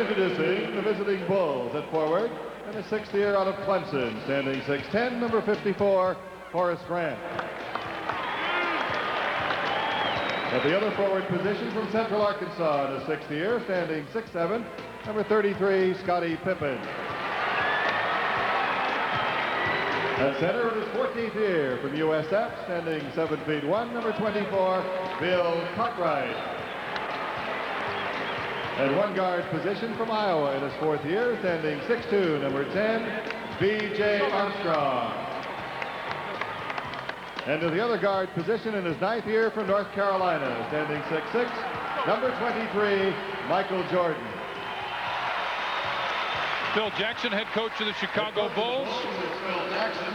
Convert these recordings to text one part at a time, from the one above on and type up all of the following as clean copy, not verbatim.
introducing the visiting Bulls at forward and a 6th year out of Clemson, standing 6'10", number 54, Horace Grant. At the other forward position from Central Arkansas in his 6th year, standing 6'7", number 33, Scottie Pippen. At center in his 14th year from USF, standing 7'1", number 24, Bill Cartwright. At one guard position from Iowa in his 4th year, standing 6'2", number 10, B.J. Armstrong. And to the other guard position in his 9th year from North Carolina, standing 6'6", number 23, Michael Jordan. Phil Jackson, head coach of the Chicago Bulls,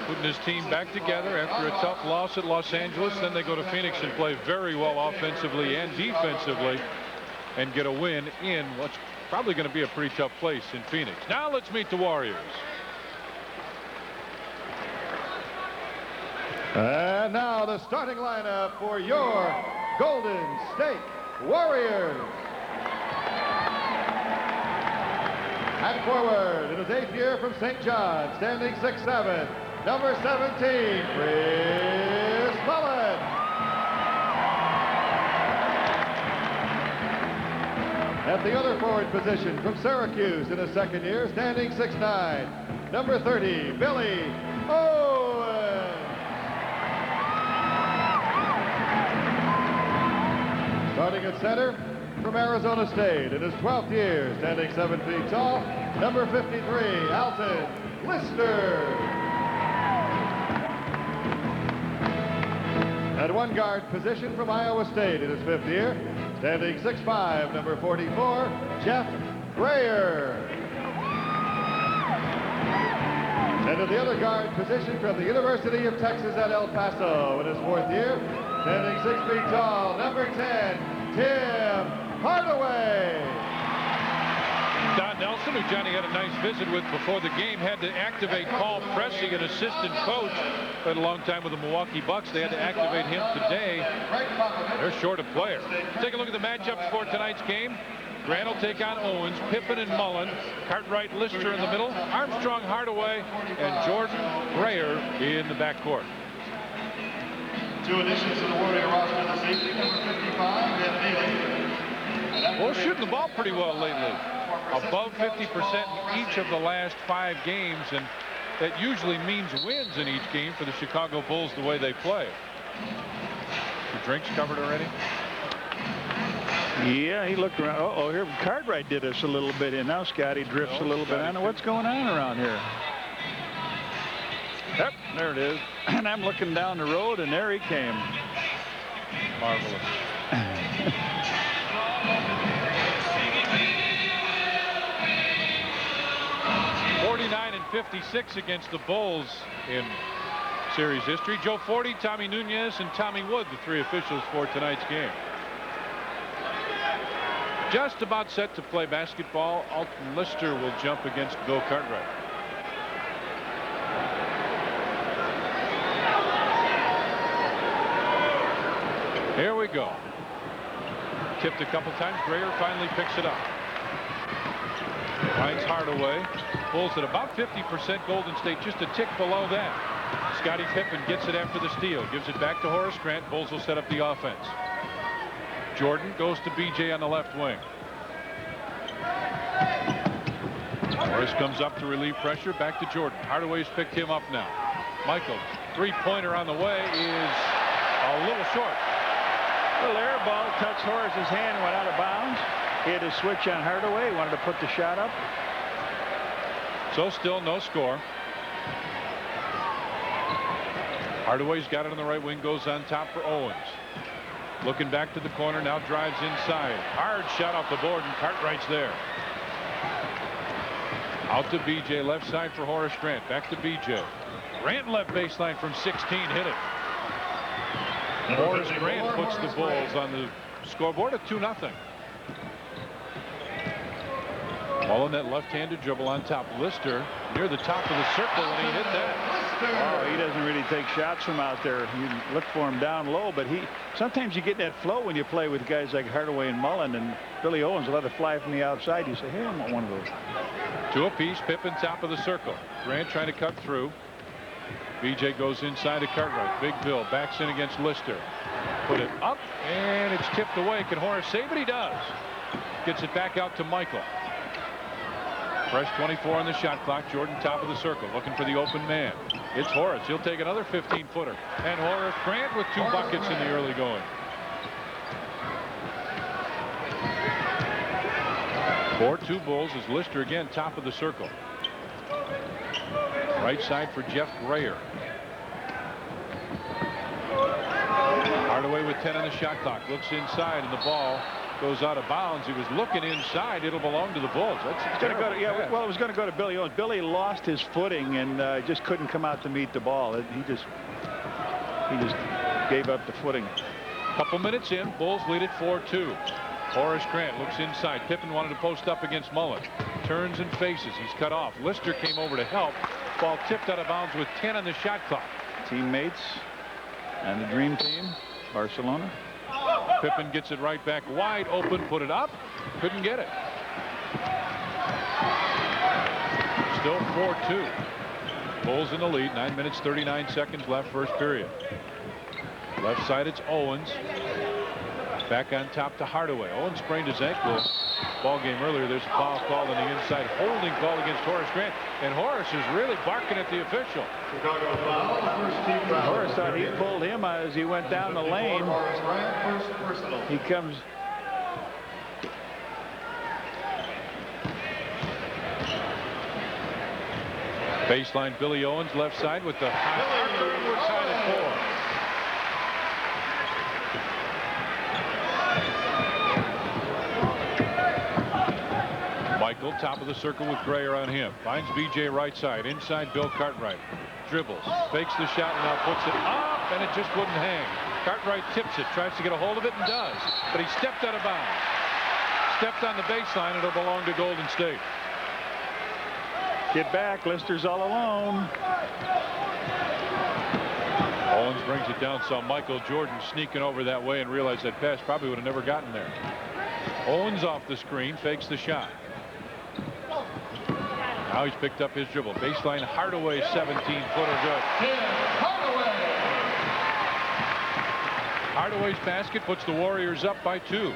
putting his team back together after a tough loss at Los Angeles. Then they go to Phoenix and play very well offensively and defensively and get a win in what's probably going to be a pretty tough place in Phoenix. Now let's meet the Warriors. And now the starting lineup for your Golden State Warriors. At forward, in his 8th year from St. John, standing 6'7", number 17, Chris Mullin. At the other forward position from Syracuse in his 2nd year, standing 6'9", number 30, Billy Owens. Starting at center from Arizona State in his 12th year, standing 7 feet tall, number 53, Alton Lister. At one guard position from Iowa State in his 5th year, standing 6'5", number 44, Jeff Grayer. And at the other guard position from the University of Texas at El Paso in his 4th year, standing 6 feet tall, number 10, Tim Hardaway. Don Nelson, who Johnny had a nice visit with before the game, had to activate Paul Pressey, an assistant coach. Spent a long time with the Milwaukee Bucks. They had to activate him today. They're short a player. Take a look at the matchups for tonight's game. Grant will take on Owens, Pippen and Mullen, Cartwright, Lister in the middle, Armstrong, Hardaway, and Jordan Grayer in the backcourt. 2 additions to the Warrior roster this evening, number 55, Ben Neely. Well, shooting the ball pretty well lately. Above 50% in each of the last 5 games, and that usually means wins in each game for the Chicago Bulls the way they play. Your drinks covered already? Yeah, he looked around. Uh-oh, here Cartwright did us a little bit in. Now Scotty drifts a little bit. I don't know what's going on around here. Yep, there it is. And I'm looking down the road, and there he came. Marvelous. .56 against the Bulls in series history. Joe Forty, Tommy Nunez, and Tommy Wood, the 3 officials for tonight's game. Just about set to play basketball. Alton Lister will jump against Bill Cartwright. Here we go. Tipped a couple times. Grayer finally picks it up. Finds Hardaway. Bulls at about 50%. Golden State just a tick below that. Scottie Pippen gets it after the steal. Gives it back to Horace Grant. Bulls will set up the offense. Jordan goes to B.J. on the left wing. Horace comes up to relieve pressure. Back to Jordan. Hardaway's picked him up now. Michael, 3-pointer on the way is a little short. Well, air ball touched Horace's hand, went out of bounds. He had to switch on Hardaway. He wanted to put the shot up. So still no score. Hardaway's got it on the right wing, goes on top for Owens. Looking back to the corner, now drives inside. Hard shot off the board, and Cartwright's there. Out to B.J. left side for Horace Grant. Back to B.J. Grant left baseline from 16, hit it. Horace Grant puts the Bulls on the scoreboard at 2-0. Ball on that left-handed dribble on top. Lister near the top of the circle, and he hit that. Oh, he doesn't really take shots from out there. You look for him down low, but sometimes you get that flow when you play with guys like Hardaway and Mullen, and Billy Owens will let it fly from the outside. You say, hey, I want one of those. 2 apiece. Pippen top of the circle. Grant trying to cut through. BJ goes inside to Cartwright. Big Bill backs in against Lister. Put it up, and it's tipped away. Can Horace save it? He does. Gets it back out to Michael. Fresh 24 on the shot clock. Jordan top of the circle, looking for the open man. It's Horace. He'll take another 15-footer. And Horace Grant with 2 buckets in the early going. 4-2 Bulls as Lister again top of the circle. Right side for Jeff Grayer. Hardaway with 10 on the shot clock. Looks inside, and the ball goes out of bounds. He was looking inside. It'll belong to the Bulls. That's going to go to, yeah, well, it was going to go to Billy Owens. Billy lost his footing and just couldn't come out to meet the ball. He just gave up the footing. Couple minutes in, Bulls lead it 4-2. Horace Grant looks inside. Pippen wanted to post up against Mullen. Turns and faces. He's cut off. Lister came over to help. Ball tipped out of bounds with 10 on the shot clock. Teammates and the dream team, Barcelona. Pippen gets it right back wide open. Put it up. Couldn't get it. Still 4-2. Bulls in the lead. 9 minutes 39 seconds left, first period. Left side, it's Owens. Back on top to Hardaway. Owens sprained his ankle ball game earlier. There's a foul call on the inside, holding call against Horace Grant, and Horace is really barking at the official. Horace thought he pulled him as he went down the lane. He comes. Baseline, Billy Owens left side with the high. We're tied at 4. Michael top of the circle with Grayer on him. Finds BJ right side. Inside Bill Cartwright. Dribbles. Fakes the shot and now puts it up, and it just wouldn't hang. Cartwright tips it. Tries to get a hold of it and does. But he stepped out of bounds. Stepped on the baseline. It'll belong to Golden State. Get back. Lister's all alone. Owens brings it down. Saw Michael Jordan sneaking over that way and realized that pass probably would have never gotten there. Owens off the screen. Fakes the shot. Now he's picked up his dribble. Baseline, Hardaway, 17-footer good. Hardaway's basket puts the Warriors up by 2.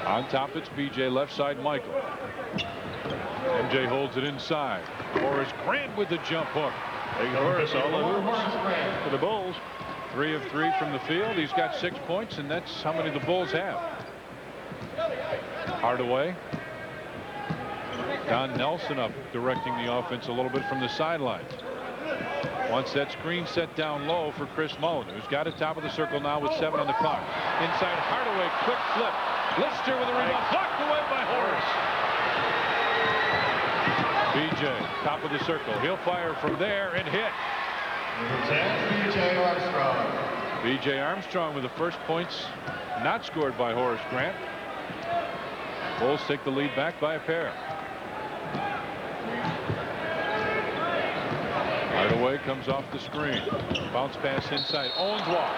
On top, it's BJ. Left side, Michael. MJ holds it inside. Horace Grant with the jump hook. Big Horace all the hoops for the Bulls. 3 of 3 from the field. He's got 6 points, and that's how many the Bulls have. Hardaway. Don Nelson up directing the offense a little bit from the sidelines. Wants that screen set down low for Chris Mullen, who's got it top of the circle now with 7 on the clock. Inside Hardaway, quick flip. Lister with a rebound, blocked away by Horace. BJ, top of the circle. He'll fire from there and hit. B.J. Armstrong. B.J. Armstrong with the first points not scored by Horace Grant. Bulls take the lead back by a pair. Hardaway comes off the screen. Bounce pass inside. Owens walk.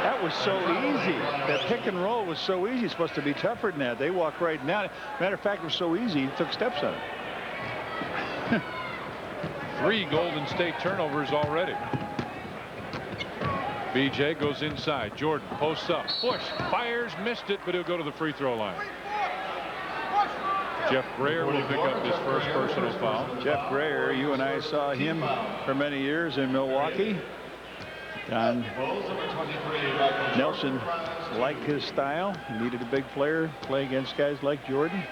That was so easy. That pick and roll was so easy. It's supposed to be tougher than that. They walk right now. Matter of fact, it was so easy, he took steps on it. 3 Golden State turnovers already. BJ goes inside. Jordan posts up. Push. Fires. Missed it, but he'll go to the free throw line. Jeff Grayer will pick up his first personal foul. Jeff Grayer, you and I saw him for many years in Milwaukee. Don Nelson liked his style. He needed a big player to play against guys like Jordan.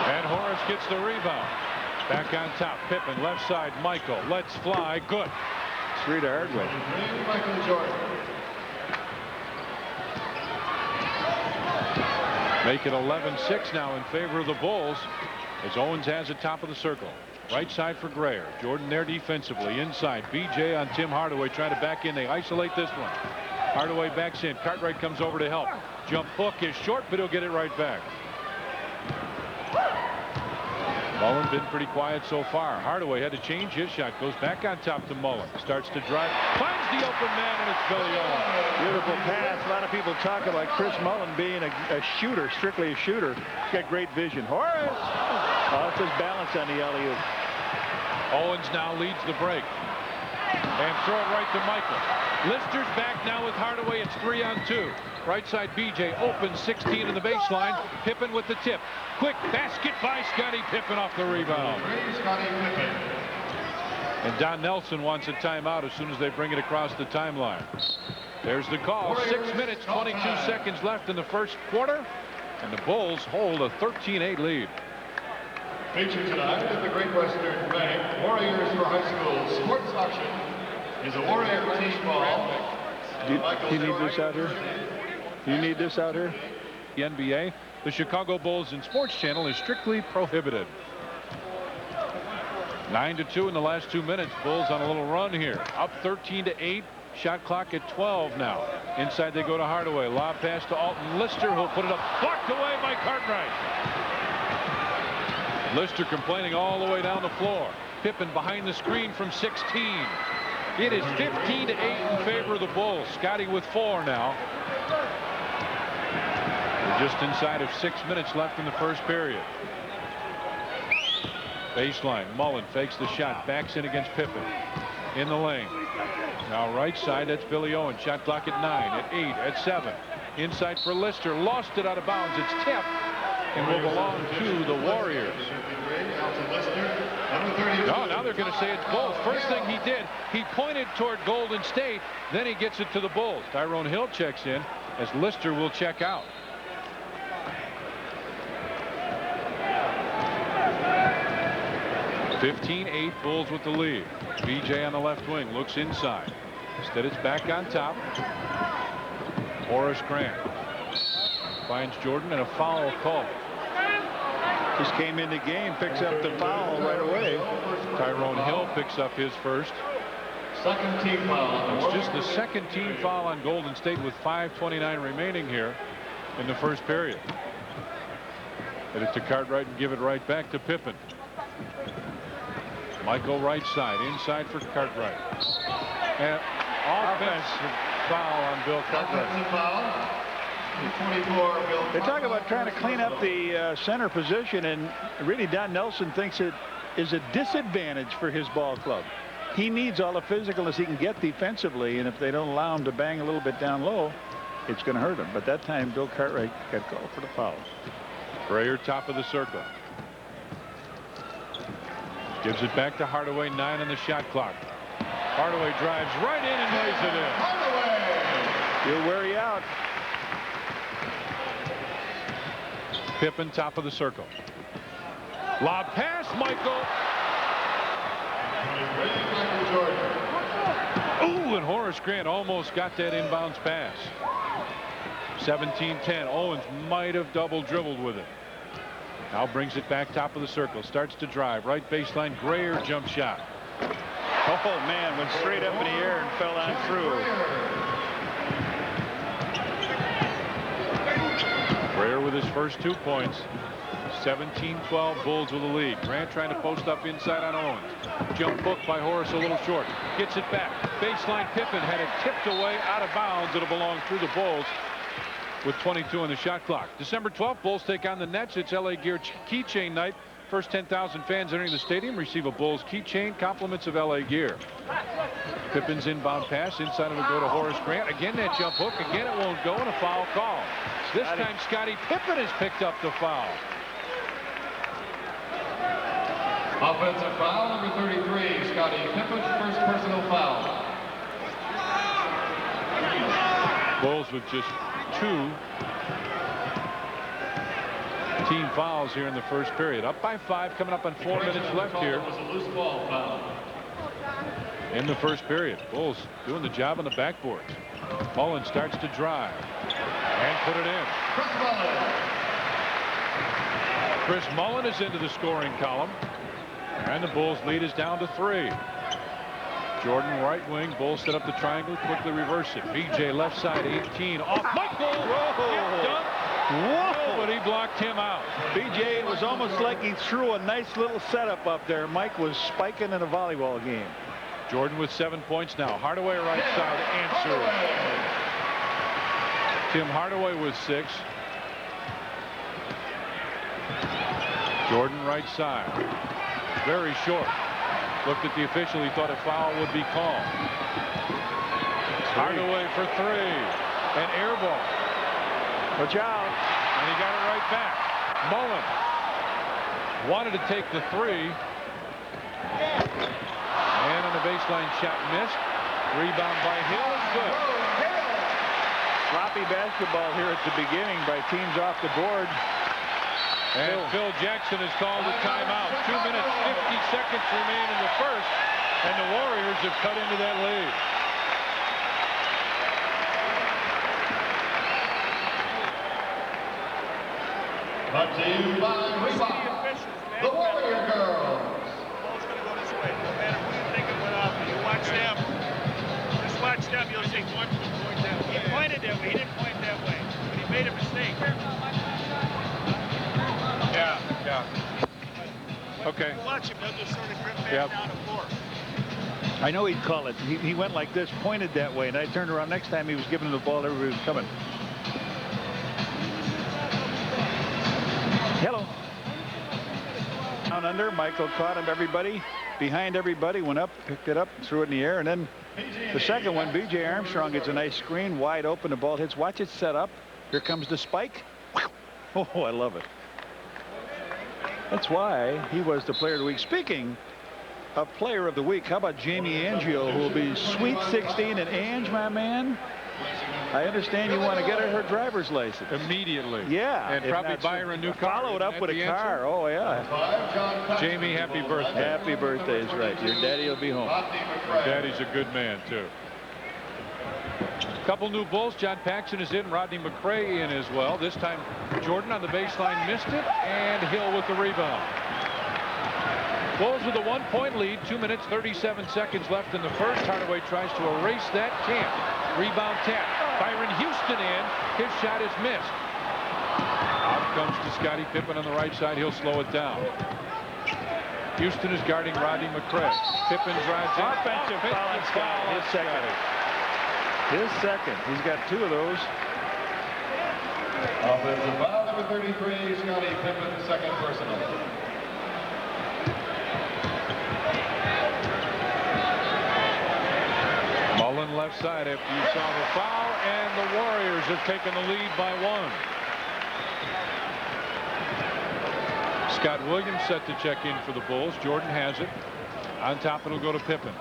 And Horace gets the rebound. Back on top, Pippen, left side, Michael, lets fly, good. 3 to Hardaway. Michael Jordan. Make it 11-6 now in favor of the Bulls as Owens has it top of the circle. Right side for Grayer. Jordan there defensively. Inside. BJ on Tim Hardaway trying to back in. They isolate this one. Hardaway backs in. Cartwright comes over to help. Jump hook is short, but he'll get it right back. Mullen been pretty quiet so far. Hardaway had to change his shot. Goes back on top to Mullen. Starts to drive. Finds the open man, and it's Billy Owen. Beautiful pass. A lot of people talk about Chris Mullen being a shooter, strictly a shooter. He's got great vision. Horace! Off his balance on the alley-oop. Owens now leads the break. And throw it right to Michael. Lister's back now with Hardaway. It's 3-on-2. Right side BJ open 16 in the baseline. Pippen with the tip. Quick basket by Scottie Pippen off the rebound. And Don Nelson wants a timeout as soon as they bring it across the timeline. There's the call. 6 minutes, 22 seconds left in the first quarter. And the Bulls hold a 13-8 lead. Featured tonight at the Great Western Bank Warriors for High School Sports Auction is a Warrior team ball. Do you need this out here? Do you need this out here? The NBA, the Chicago Bulls and Sports Channel is strictly prohibited. 9-2 in the last 2 minutes. Bulls on a little run here. Up 13-8. Shot clock at 12 now. Inside they go to Hardaway. Lob pass to Alton Lister, who'll put it up. Blocked away by Cartwright. Lister complaining all the way down the floor. Pippen behind the screen from 16. It is 15-8 in favor of the Bulls. Scottie with 4 now. We're just inside of 6 minutes left in the first period. Baseline. Mullen fakes the shot. Backs in against Pippen. In the lane. Now right side. That's Billy Owen. Shot clock at 9, at 8, at 7. Inside for Lister. Lost it out of bounds. It's tipped and will belong to the Warriors. No, now they're going to say it's Bulls. First thing he did, he pointed toward Golden State. Then he gets it to the Bulls. Tyrone Hill checks in as Lister will check out. (15-8) Bulls with the lead. BJ on the left wing looks inside. Instead it's back on top. Horace Grant finds Jordan and a foul call. Just came in the game, picks up the foul right away. Tyrone Hill picks up his first. Second team foul. It's just the second team foul on Golden State with 5:29 remaining here in the first period. Hit it to Cartwright and give it right back to Pippen. Michael right side, inside for Cartwright. And offensive foul on Bill Cartwright. They talk about trying to clean up the center position, and really Don Nelson thinks it is a disadvantage for his ball club. He needs all the physicalness he can get defensively, and if they don't allow him to bang a little bit down low, it's going to hurt him. But that time Bill Cartwright got called for the foul. Grayer top of the circle. Gives it back to Hardaway. 9 on the shot clock. Hardaway drives right in and lays it in. Hardaway! He'll wear you out. Pippen top of the circle. Lob pass, Michael. Ooh, and Horace Grant almost got that inbounds pass. 17-10. Owens might have double dribbled with it. Now brings it back top of the circle. Starts to drive. Right baseline. Grayer jump shot. Oh, man, went straight up in the air and fell on through. Grayer with his first 2 points. 17-12 Bulls with the lead. Grant trying to post up inside on Owens. Jump hook by Horace a little short. Gets it back. Baseline Pippen had it tipped away out of bounds. It'll belong through the Bulls with 22 on the shot clock. December 12th, Bulls take on the Nets. It's LA Gear keychain night. First 10,000 fans entering the stadium receive a Bulls keychain. Compliments of LA Gear. Pippen's inbound pass. Inside it'll go to Horace Grant. Again that jump hook. Again it won't go, and a foul call. This time Scottie Pippen has picked up the foul. Offensive foul number 33. Scottie Pippen, first personal foul. Bulls with just 2 team fouls here in the first period. Up by 5, coming up on 4 minutes left here in the first period. Bulls doing the job on the backboard. Mullen starts to drive and put it in. Chris Mullen is into the scoring column. And the Bulls lead is down to 3. Jordan right wing. Bulls set up the triangle, quickly reverse it. BJ left side, 18 off Michael. Whoa. Nobody blocked him out. BJ, it was almost like he threw a nice little setup up there. Mike was spiking in a volleyball game. Jordan with 7 points now. Hardaway right side answer. Tim Hardaway with 6. Jordan right side. Very short. Looked at the official. He thought a foul would be called. Hardaway for 3. An air ball. Watch out. And he got it right back. Mullen wanted to take the 3. And on the baseline shot missed. Rebound by Hill is good. Sloppy basketball here at the beginning by teams off the board. And Phil Jackson has called a timeout. 2 minutes, 50 seconds remain in the first. And the Warriors have cut into that lead. Brought to you by Reebok, the Warrior Girls. The ball's going to go this way. No matter who you think it went off, you watch them. Just watch them. You'll see. He pointed that way. He didn't point that way. But he made a mistake. Yeah. Okay. Watch him. He'll just sort of grip back down the floor. I know he'd call it. He went like this, pointed that way, and I turned around next time he was giving the ball, everybody was coming. Hello. Down under, Michael caught him, everybody, behind everybody, went up, picked it up, threw it in the air, and then the second one, B.J. Armstrong gets a nice screen, wide open, the ball hits, watch it set up. Here comes the spike. Oh, I love it. That's why he was the player of the week. Speaking of player of the week, how about Jamie Angio, who will be Sweet 16, and Ange, my man, I understand you want to get her driver's license. Immediately. Yeah. And probably buy her a new car. Follow it up with a car. Oh, yeah. Jamie, happy birthday. Happy birthday is right. Your daddy will be home. Your daddy's a good man, too. Couple new Bulls. John Paxson is in. Rodney McRae in as well. This time Jordan on the baseline missed it. And Hill with the rebound. Bulls with a 1-point lead. 2 minutes, 37 seconds left in the first. Hardaway tries to erase that. Can't. Rebound tap. Byron Houston in. His shot is missed. Out comes to Scottie Pippen on the right side. He'll slow it down. Houston is guarding Rodney McRae. Pippen drives in. Offensive foul on Scottie. His second. His second. He's got 2 of those. Offensive foul number 33, Scottie Pippen, second personal. Mullen left side after you saw the foul, and the Warriors have taken the lead by 1. Scott Williams set to check in for the Bulls. Jordan has it. On top, it'll go to Pippen.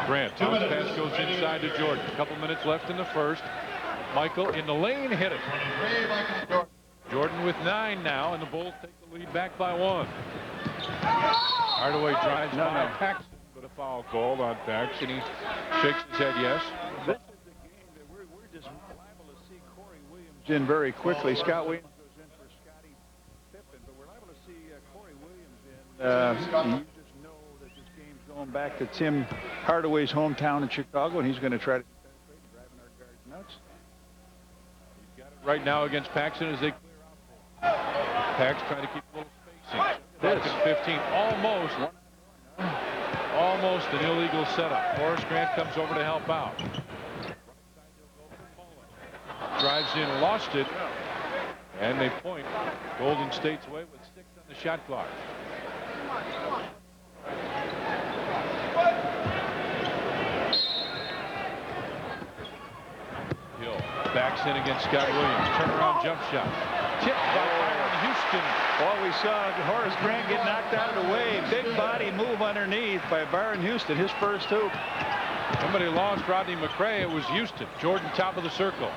Grant, bounce pass goes inside to Jordan. A couple minutes left in the first. Michael in the lane, hit it. Jordan with 9 now, and the Bulls take the lead back by 1. Hardaway drives by Paxson, but a foul called on Paxson. He shakes his head yes. This is the game that we're just liable to see Corey Williams in very quickly. Scott Williams goes in for Scottie Pippen, but we're liable to see Corey Williams in. You just know that this game's going back to Tim Hardaway's hometown in Chicago, and he's going to try to penetrate, driving our guards nuts. He's got it right now against Paxson as they clear out. Pax trying to keep a little spacing. Second 15, almost an illegal setup. Horace Grant comes over to help out. Drives in, lost it, and they point Golden State's way with 6 on the shot clock. Hill backs in against Scott Williams. Turnaround jump shot. Tipped by Byron Houston. Well, we saw Horace Grant get knocked out of the way. Big body move underneath by Byron Houston, his first hoop. Somebody lost Rodney McRae. It was Houston. Jordan top of the circle.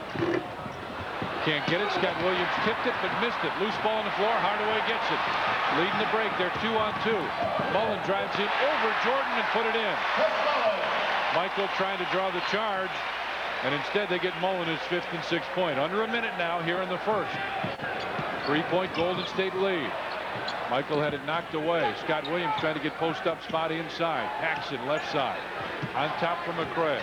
Can't get it. Scott Williams tipped it but missed it. Loose ball on the floor. Hardaway gets it. Leading the break. They're 2-on-2. Mullen drives in over Jordan and put it in. Michael trying to draw the charge, and instead they get Mullen his 5th and 6th point. Under a minute now here in the first. 3-point Golden State lead. Michael had it knocked away. Scott Williams trying to get post-up spot inside. Paxson left side. On top for McCray.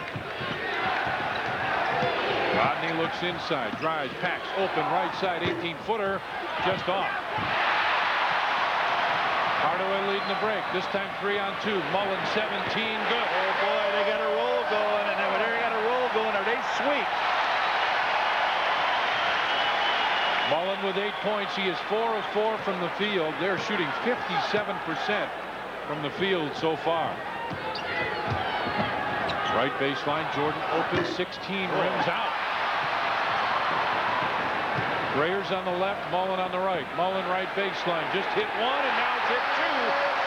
Rodney looks inside. Drives. Packs. Open right side. 18-footer. Just off. Hardaway leading the break. This time 3-on-2. Mullen 17. Good. Oh, boy, they got a roll going. And when they got a roll going, are they sweet? Mullen with 8 points. He is 4 of 4 from the field. They're shooting 57% from the field so far. Right baseline. Jordan open 16. Rims out. Grayer's on the left. Mullen on the right. Mullen right baseline. Just hit one, and now it's hit two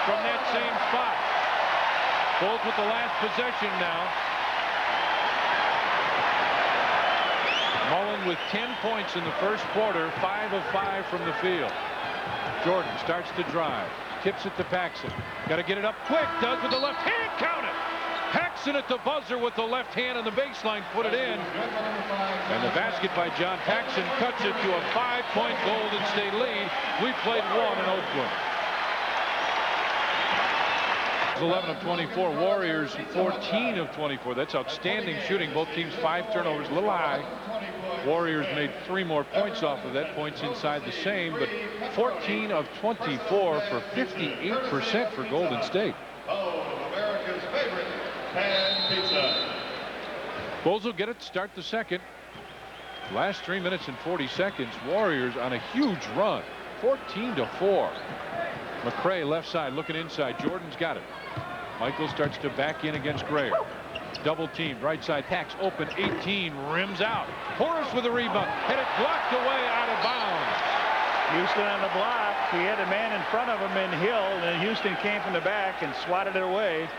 from that same spot. Bulls with the last possession now. Mullen with 10 points in the first quarter, 5 of 5 from the field. Jordan starts to drive, tips it to Paxson. Got to get it up quick, does with the left hand, count it. Paxson at the buzzer with the left hand on the baseline, put it in. And the basket by John Paxson cuts it to a 5-point Golden State lead. We played one in Oakland. 11 of 24. Warriors 14 of 24. That's outstanding shooting. Both teams 5 turnovers, a little high. Warriors made 3 more points off of that. Points inside the same, but 14 of 24 for 58% for Golden State. America's favorite pan pizza. Bulls will get it to start the second. Last 3 minutes and 40 seconds. Warriors on a huge run. 14-4. McCray left side looking inside. Jordan's got it. Michael starts to back in against Grayer. Double teamed. Right side. Pax open. 18. Rims out. Horace with a rebound. Had it blocked away out of bounds. Houston on the block. He had a man in front of him in Hill, and Houston came from the back and swatted it away.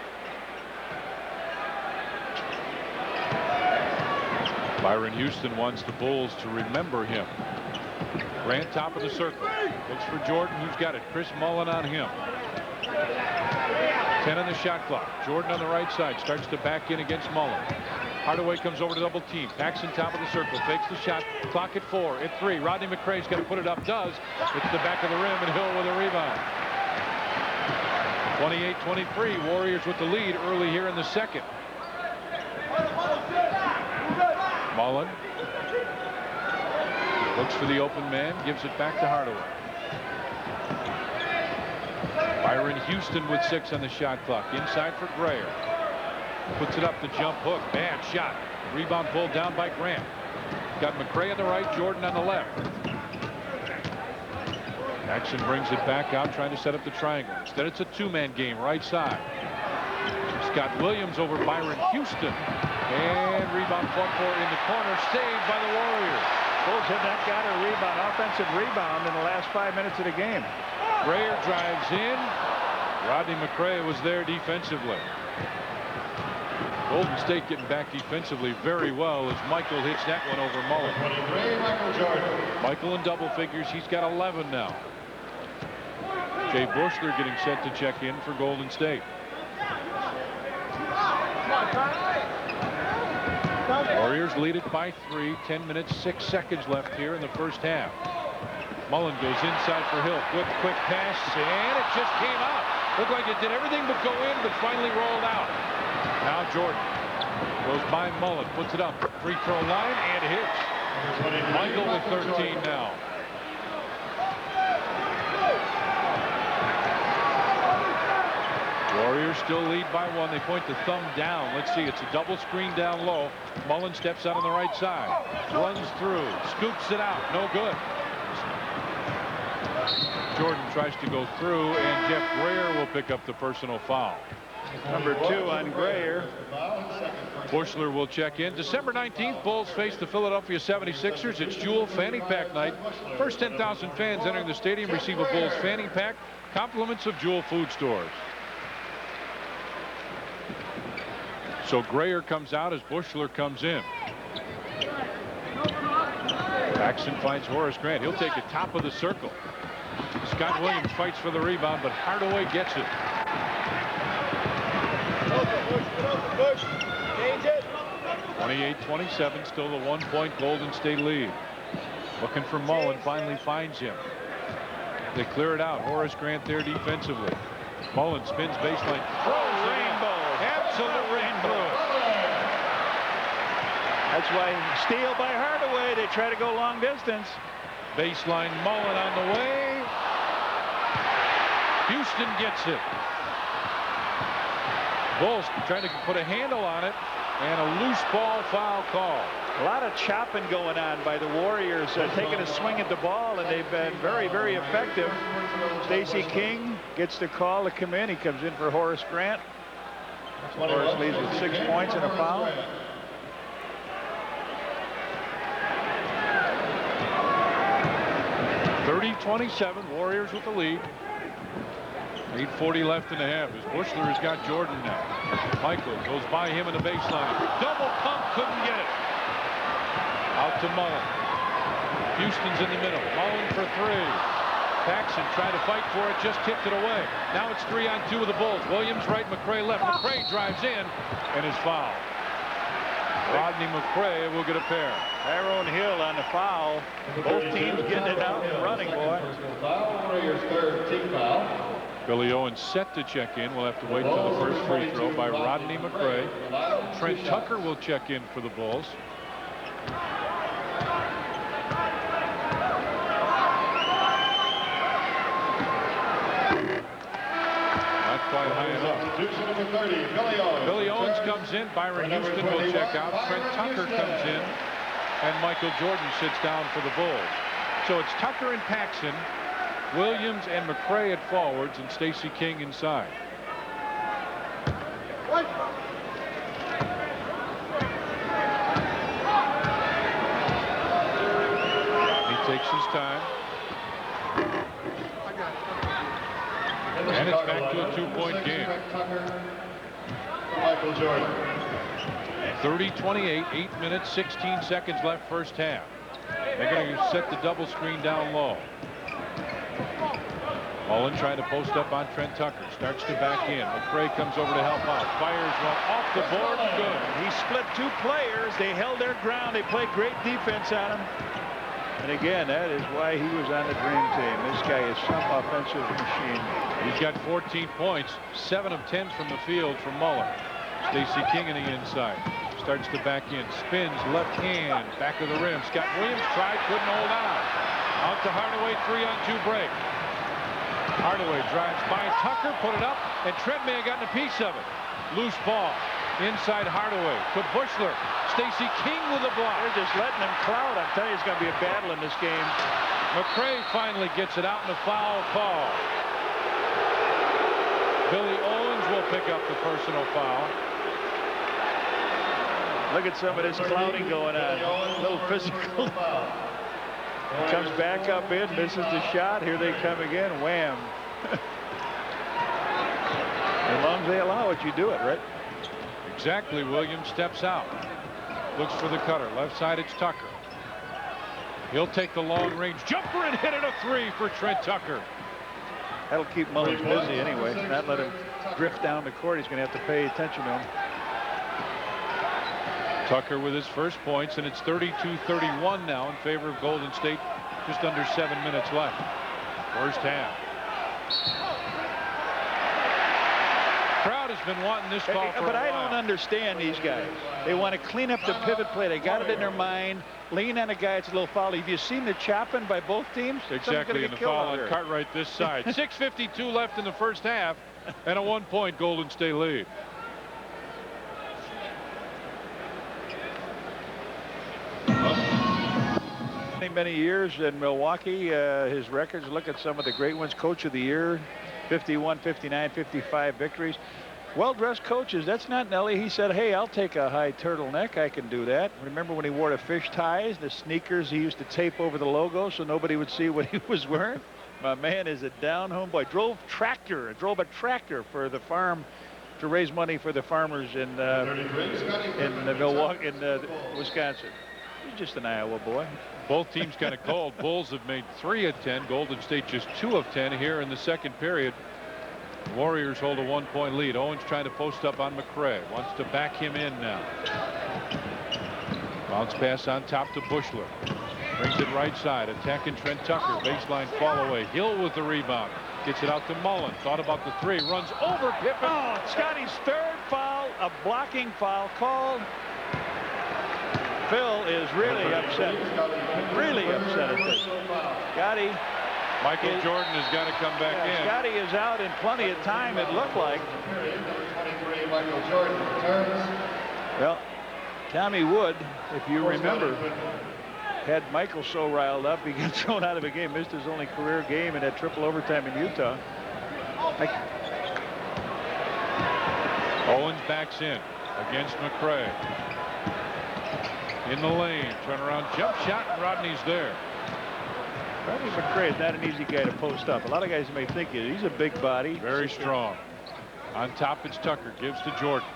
Byron Houston wants the Bulls to remember him. Grant top of the circle. Looks for Jordan, who's got it. Chris Mullen on him. 10 on the shot clock. Jordan on the right side starts to back in against Mullen. Hardaway comes over to double team. Paxson top of the circle. Fakes the shot. Clock at 4. At 3. Rodney McCray's got to put it up. Does. It's the back of the rim, and Hill with a rebound. 28-23. Warriors with the lead early here in the second. Mullen looks for the open man. Gives it back to Hardaway. Byron Houston with 6 on the shot clock. Inside for Grayer. Puts it up the jump hook. Bad shot. Rebound pulled down by Grant. Got McCray on the right, Jordan on the left. Paxson brings it back out, trying to set up the triangle. Instead, it's a 2-man game, right side. Scott Williams over Byron Houston. And rebound fought for in the corner. Saved by the Warriors. Bulls have not got a rebound, offensive rebound in the last 5 minutes of the game. Grayer drives in. Rodney McCray was there defensively. Golden State getting back defensively very well as Michael hits that one over Mullen. Michael in double figures. He's got 11 now. Jay Bushler getting set to check in for Golden State. Warriors lead it by 3. 10 minutes, 6 seconds left here in the first half. Mullen goes inside for Hill. Quick pass, and it just came out. Looked like it did everything but go in, but finally rolled out. Now Jordan goes by Mullen, puts it up. Free throw line, and hits. Michael with 13 now. Warriors still lead by 1. They point the thumb down. Let's see. It's a double screen down low. Mullen steps out on the right side. Runs through. Scoops it out. No good. Jordan tries to go through, and Jeff Grayer will pick up the personal foul. Number 2 on Grayer. Bushler will check in. December 19th, Bulls face the Philadelphia 76ers. It's Jewel Fanny Pack night. First 10,000 fans entering the stadium receive a Bulls Fanny Pack. Compliments of Jewel Food Stores. So Grayer comes out as Bushler comes in. Paxson finds Horace Grant. He'll take it top of the circle. Scott Williams fights for the rebound, but Hardaway gets it. 28-27, still the 1-point Golden State lead. Looking for Mullen, finally finds him. They clear it out. Horace Grant there defensively. Mullen spins baseline. Throws rainbow. Absolute rainbow. That's why steal by Hardaway. They try to go long distance. Baseline Mullen on the way. Houston gets it. Bulls trying to put a handle on it, and a loose ball foul call. A lot of chopping going on by the Warriors, taking a swing at the ball, and they've been very, very effective. Stacey King gets the call to come in. He comes in for Horace Grant. Horace leads with 6 points and a foul. (30-27), Warriors with the lead. 8:40 left in the half as Bushler has got Jordan now. Michael goes by him in the baseline. Double pump, couldn't get it. Out to Mullen. Houston's in the middle. Mullen for three. Paxson tried to fight for it, just kicked it away. Now it's 3-on-2 with the Bulls. Williams right, McRae left. McRae drives in and is fouled. Rodney McRae will get a pair. Tyrone Hill on the foul. Both teams getting it out and running, boy. Warriors' third team foul. Billy Owens set to check in. We'll have to wait till the first free throw by Rodney McRae. Trent Tucker will check in for the Bulls. Not quite high enough. Billy Owens comes in. Byron Houston will check out. Trent Tucker comes in. And Michael Jordan sits down for the Bulls. So it's Tucker and Paxson, Williams and McRae at forwards, and Stacey King inside. He takes his time. And it's back to a 2-point game. Michael Jordan. 30-28, 8 minutes, 16 seconds left first half. They're going to set the double screen down low. Mullen trying to post up on Trent Tucker. Starts to back in. McRae comes over to help out. Fires one off the board. Good. He split two players. They held their ground. They played great defense on him. And again, that is why he was on the dream team. This guy is some offensive machine. He's got 14 points, 7 of 10 from the field from Mullen. Stacey King in the inside. Starts to back in. Spins left hand. Back of the rim. Scott Williams tried. Couldn't hold on. Out to Hardaway. 3-on-2 break. Hardaway drives by Tucker. Put it up. And Trent may have gotten a piece of it. Loose ball. Inside Hardaway. To Bushler. Stacey King with a block. They're just letting him cloud. I'm telling you, it's going to be a battle in this game. McRae finally gets it out in a foul call. Billy Owens will pick up the personal foul. Look at some of this clouding going on. A little physical. Comes back up in, misses the shot. Here they come again. Wham. As long as they allow it, you do it, right? Exactly. Williams steps out. Looks for the cutter. Left side, it's Tucker. He'll take the long range jumper and hit it a three for Trent Tucker. That'll keep Mullins busy anyway. Not let him drift down the court. He's going to have to pay attention to him. Tucker with his first points, and it's 32-31 now in favor of Golden State. Just under 7 minutes left. First half. Crowd has been wanting this call for a while. But I don't understand these guys. They want to clean up the pivot play. They got it in their mind. Lean on a guy, it's a little foul. Have you seen the chopping by both teams? Exactly, and the foul on Cartwright this side. 6:52 left in the first half, and a 1-point Golden State lead. Many years in Milwaukee. His records, look at some of the great ones. Coach of the year, 51, 59, 55 victories. Well-dressed coaches. That's not Nelly. He said, hey, I'll take a high turtleneck. I can do that. Remember when he wore the fish ties, the sneakers he used to tape over the logo so nobody would see what he was wearing? My man is a down-home boy. Drove a tractor for the farm to raise money for the farmers in Milwaukee, in Wisconsin. He's just an Iowa boy. Both teams kind of cold. Bulls have made 3 of 10. Golden State just 2 of 10 here in the second period. Warriors hold a 1-point lead. Owens trying to post up on McRae. Wants to back him in now. Bounce pass on top to Bushler. Brings it right side. Attacking Trent Tucker. Baseline fall away. Hill with the rebound. Gets it out to Mullen. Thought about the three. Runs over Pippen. Oh, Scotty's third foul, a blocking foul called. Phil is really upset. Really upset at this. Scotty. Michael Jordan has got to come back in. Scotty is out in plenty of time, it looked like. Michael Jordan returns. Well, Tommy Wood, if you remember, had Michael so riled up he got thrown out of a game, missed his only career game in that triple overtime in Utah. Owens backs in against McCray. In the lane, turnaround jump shot, and Rodney's there. Rodney McCray is not an easy guy to post up. A lot of guys may think he is. He's a big body. Very strong. On top, it's Tucker. Gives to Jordan.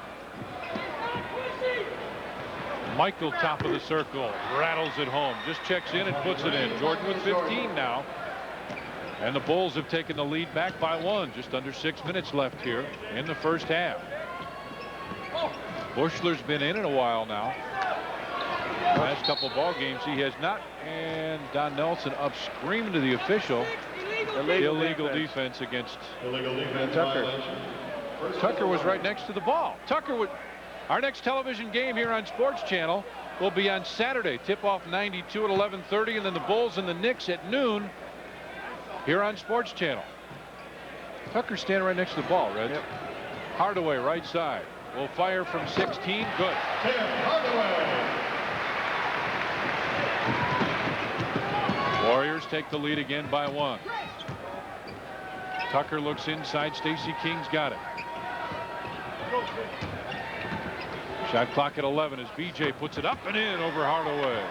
Michael, top of the circle, rattles it home. Just checks in and puts it in. Jordan with 15 now. And the Bulls have taken the lead back by 1. Just under 6 minutes left here in the first half. Bushler's been in a while now. Last couple ball games he has not. And Don Nelson up screaming to the official. Illegal defense against Tucker. Tucker was right next to the ball. Tucker would. Our next television game here on Sports Channel will be on Saturday. Tip-off 92 at 11:30, and then the Bulls and the Knicks at noon here on Sports Channel. Tucker standing right next to the ball, Red. Yep. Hardaway, right side. Will fire from 16. Good. Warriors take the lead again by 1. Tucker looks inside. Stacey King's got it. Shot clock at 11 as BJ puts it up and in over Hardaway.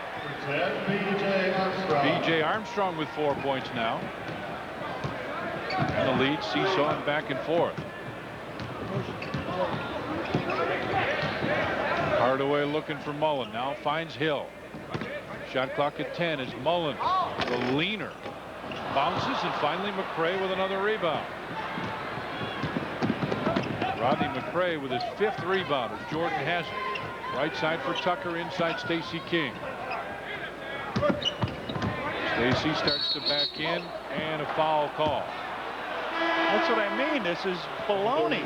BJ Armstrong with 4 points now. And the lead seesawing back and forth. Hardaway looking for Mullen. Now finds Hill. Shot clock at 10 as Mullen, the leaner, bounces, and finally McCray with another rebound. Rodney McCray with his 5th rebound as Jordan has it. Right side for Tucker, inside Stacey King. Stacey starts to back in, and a foul call. That's what I mean. This is baloney.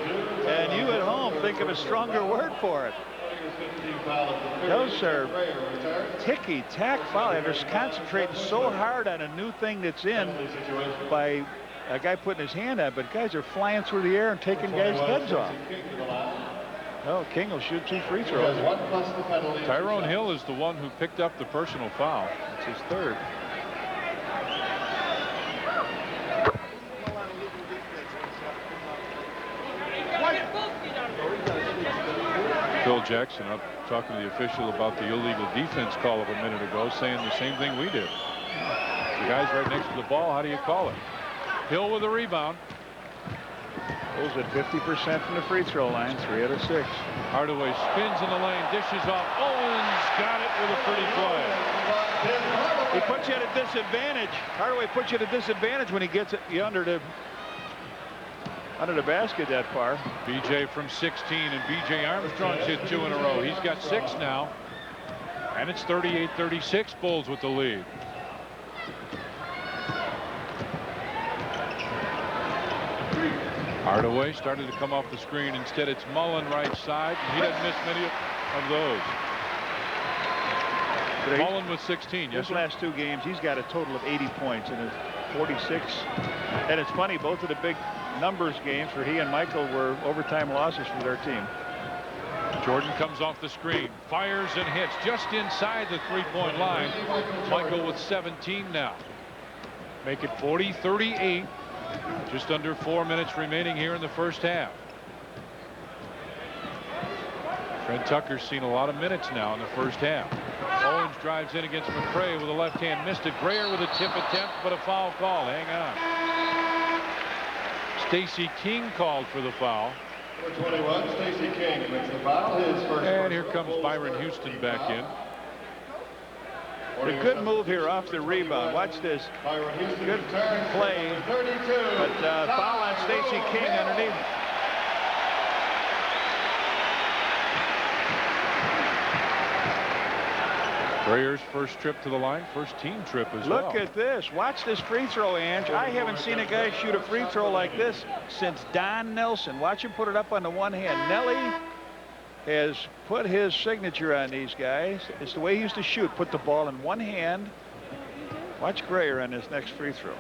And you at home think of a stronger word for it. Those are ticky-tack foul. They're concentrating so hard on a new thing that's in by a guy putting his hand out, but guys are flying through the air and taking guys' heads off. Oh, King will shoot 2 free throws. Tyrone Hill is the one who picked up the personal foul. It's his 3rd. Phil Jackson up talking to the official about the illegal defense call of a minute ago, saying the same thing we did. The guy's right next to the ball. How do you call it? Hill with a rebound. Bulls at 50% from the free throw line, 3 out of 6. Hardaway spins in the lane, dishes off. Owens got it with a pretty play. He puts you at a disadvantage. Hardaway puts you at a disadvantage when he gets it under the basket that far. BJ from 16, and BJ Armstrong's hit 2 in a row. He's got 6 now, and it's 38-36. Bulls with the lead. Hardaway started to come off the screen. Instead, it's Mullen right side, and he doesn't miss many of those. Mullen with 16. Yes, his last 2 games, he's got a total of 80 points in his 46. And it's funny, both of the big numbers games for he and Michael were overtime losses for their team. Jordan comes off the screen, fires and hits just inside the 3-point line. Michael with 17 now. Make it 40-38. Just under 4 minutes remaining here in the first half. Trent Tucker's seen a lot of minutes now in the first half. Owens drives in against McCray with a left hand, missed it. Grayer with a tip attempt, but a foul call. Hang on. Stacey King called for the foul. Number 21, Stacey King makes the foul. His first. And here comes Byron Houston back in. A good move here off the rebound. Watch this. Good play. But foul on Stacey King underneath. Grayer's first trip to the line, first team trip as well. Look at this. Watch this free throw, Ange. I haven't seen a guy shoot a free throw like this since Don Nelson. Watch him put it up on the one hand. Nelly has put his signature on these guys. It's the way he used to shoot. Put the ball in one hand. Watch Grayer on his next free throw.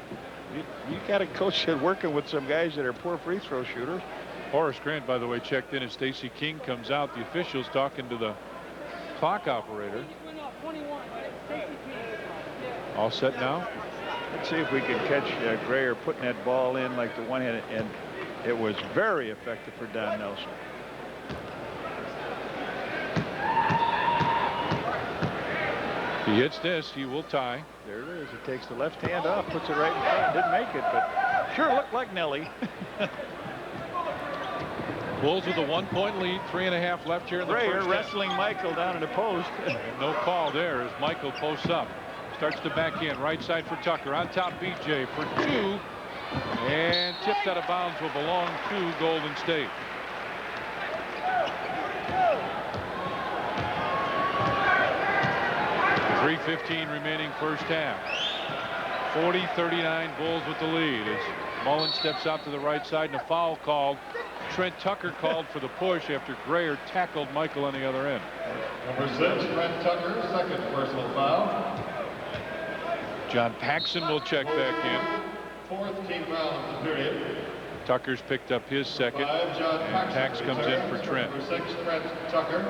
You got a coach that working with some guys that are poor free throw shooters. Horace Grant, by the way, checked in as Stacy King comes out. The officials talking to the clock operator. All set now. Let's see if we can catch Grayer putting that ball in like the one hand, and it was very effective for Don Nelson. If he hits this, he will tie. There it is. He takes the left hand off, puts it right in front. Didn't make it, but sure looked like Nelly. Bulls with a 1-point lead, 3.5 left here in the Grayer first. wrestling Michael down in the post. No call there as Michael posts up. Starts to back in. Right side for Tucker. On top, BJ for 2. And tipped out of bounds will belong to Golden State. .3:15 remaining first half. 40-39 Bulls with the lead as Mullen steps out to the right side and a foul called. Trent Tucker called for the push after Grayer tackled Michael on the other end. Number 6, Trent Tucker, second personal foul. John Paxson will check back in. Fourth team foul of the period. Tucker's picked up his second. 5, John And Pax comes in for Trent. Number 6, Trent Tucker.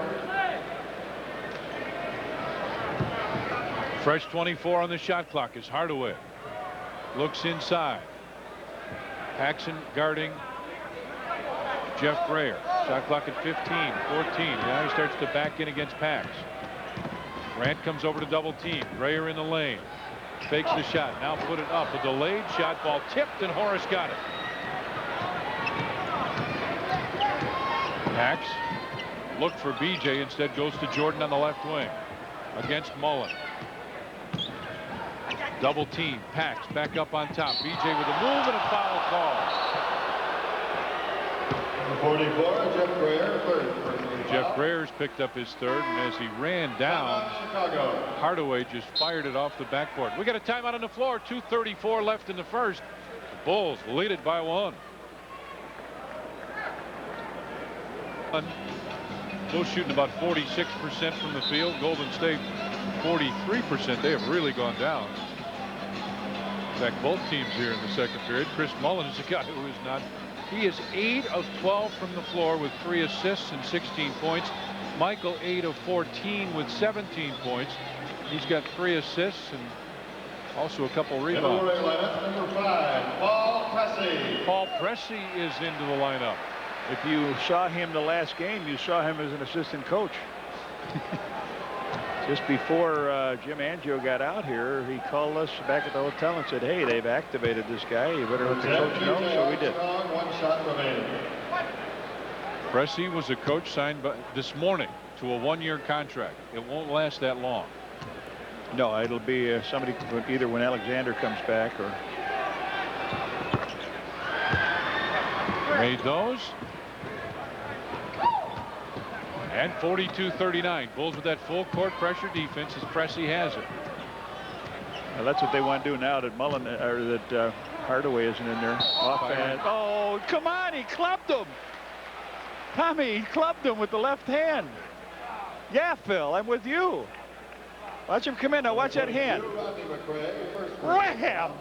Fresh 24 on the shot clock is Hardaway. Looks inside. Paxson guarding Jeff Grayer. Shot clock at 15, 14. Now he starts to back in against Pax. Grant comes over to double team. Grayer in the lane. Fakes the shot. Now put it up. A delayed shot. Ball tipped and Horace got it. Pax looked for BJ. Instead goes to Jordan on the left wing. Against Mullen. Double team. Pax back up on top. BJ with a move and a foul call. 44, Jeff Grayer, third personal Jeff foul. Grayer's picked up his third, and as he ran down, Chicago. Hardaway just fired it off the backboard. We got a timeout on the floor. 2:34 left in the first. The Bulls lead it by 1. Bulls shooting about 46% from the field. Golden State 43%. They have really gone down. In fact, both teams here in the second period. Chris Mullen is a guy who is not. He is 8 of 12 from the floor with 3 assists and 16 points. Michael 8 of 14 with 17 points. He's got 3 assists and also a couple rebounds. Number 5, Paul Pressey. Paul Pressey is into the lineup. If you saw him the last game, you saw him as an assistant coach. Just before Jim Angio got out here, he called us back at the hotel and said, hey, they've activated this guy. You better let the coach know. So we did. 1 shot remaining. Pressey was a coach signed this morning to a 1-year contract. It won't last that long. No, it'll be somebody either when Alexander comes back or. Made those. And 42-39. Bulls with that full court pressure defense as Pressey has it. Well, that's what they want to do now that Mullen or that Hardaway isn't in there. Offhand. Oh, come on! He clubbed him. Tommy, he clubbed him with the left hand. Yeah, Phil, I'm with you. Watch him come in now. Watch that hand. Wham!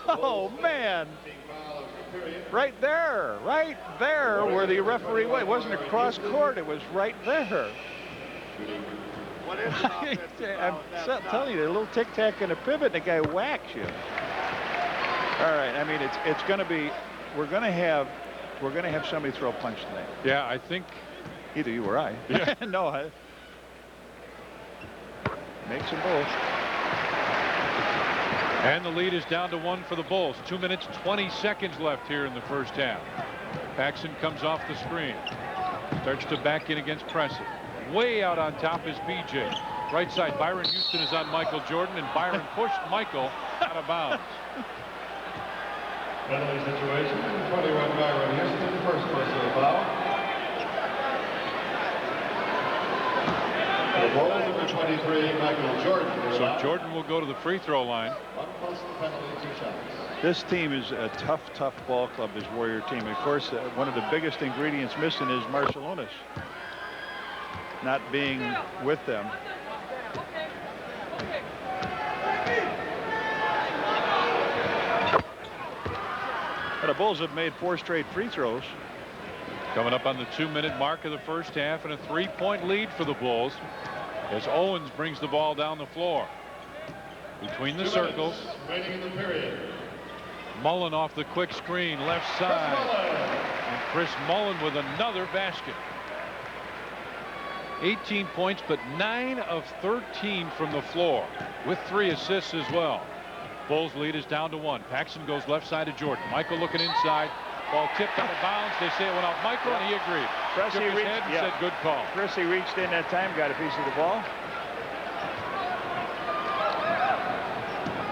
Oh man! Right there, where the referee went. It wasn't across court, it was right there. What is I'm telling you, a little tic-tac and a pivot, and the guy whacks you. All right, I mean, it's going to be, we're going to have somebody throw a punch tonight. Yeah, I think either you or I. Yeah. No, makes them both. And the lead is down to 1 for the Bulls. 2 minutes, 20 seconds left here in the first half. Paxson comes off the screen. Starts to back in against Pressey. Way out on top is BJ. Right side, Byron Houston is on Michael Jordan, and Byron pushed Michael out of bounds. Penalty situation. 21, Byron Houston, first personal foul. The Bulls, number 23, Michael Jordan. So Jordan will go to the free throw line. 1 plus the penalty, 2 shots. This team is a tough ball club, this Warrior team. Of course, one of the biggest ingredients missing is Marciulionis not being with them. But the Bulls have made 4 straight free throws. Coming up on the 2-minute mark of the first half, and a 3-point lead for the Bulls as Owens brings the ball down the floor between the 2 circles. Remaining in the period. Mullen off the quick screen, left side, and Chris Mullen with another basket. 18 points, but 9 of 13 from the floor, with 3 assists as well. Bulls lead is down to 1. Paxson goes left side to Jordan. Michael looking inside. Ball tipped out of bounds. They say it went off Michael, and he agreed. Pressey Shook his head and said, good call. Pressey reached in that time, got a piece of the ball.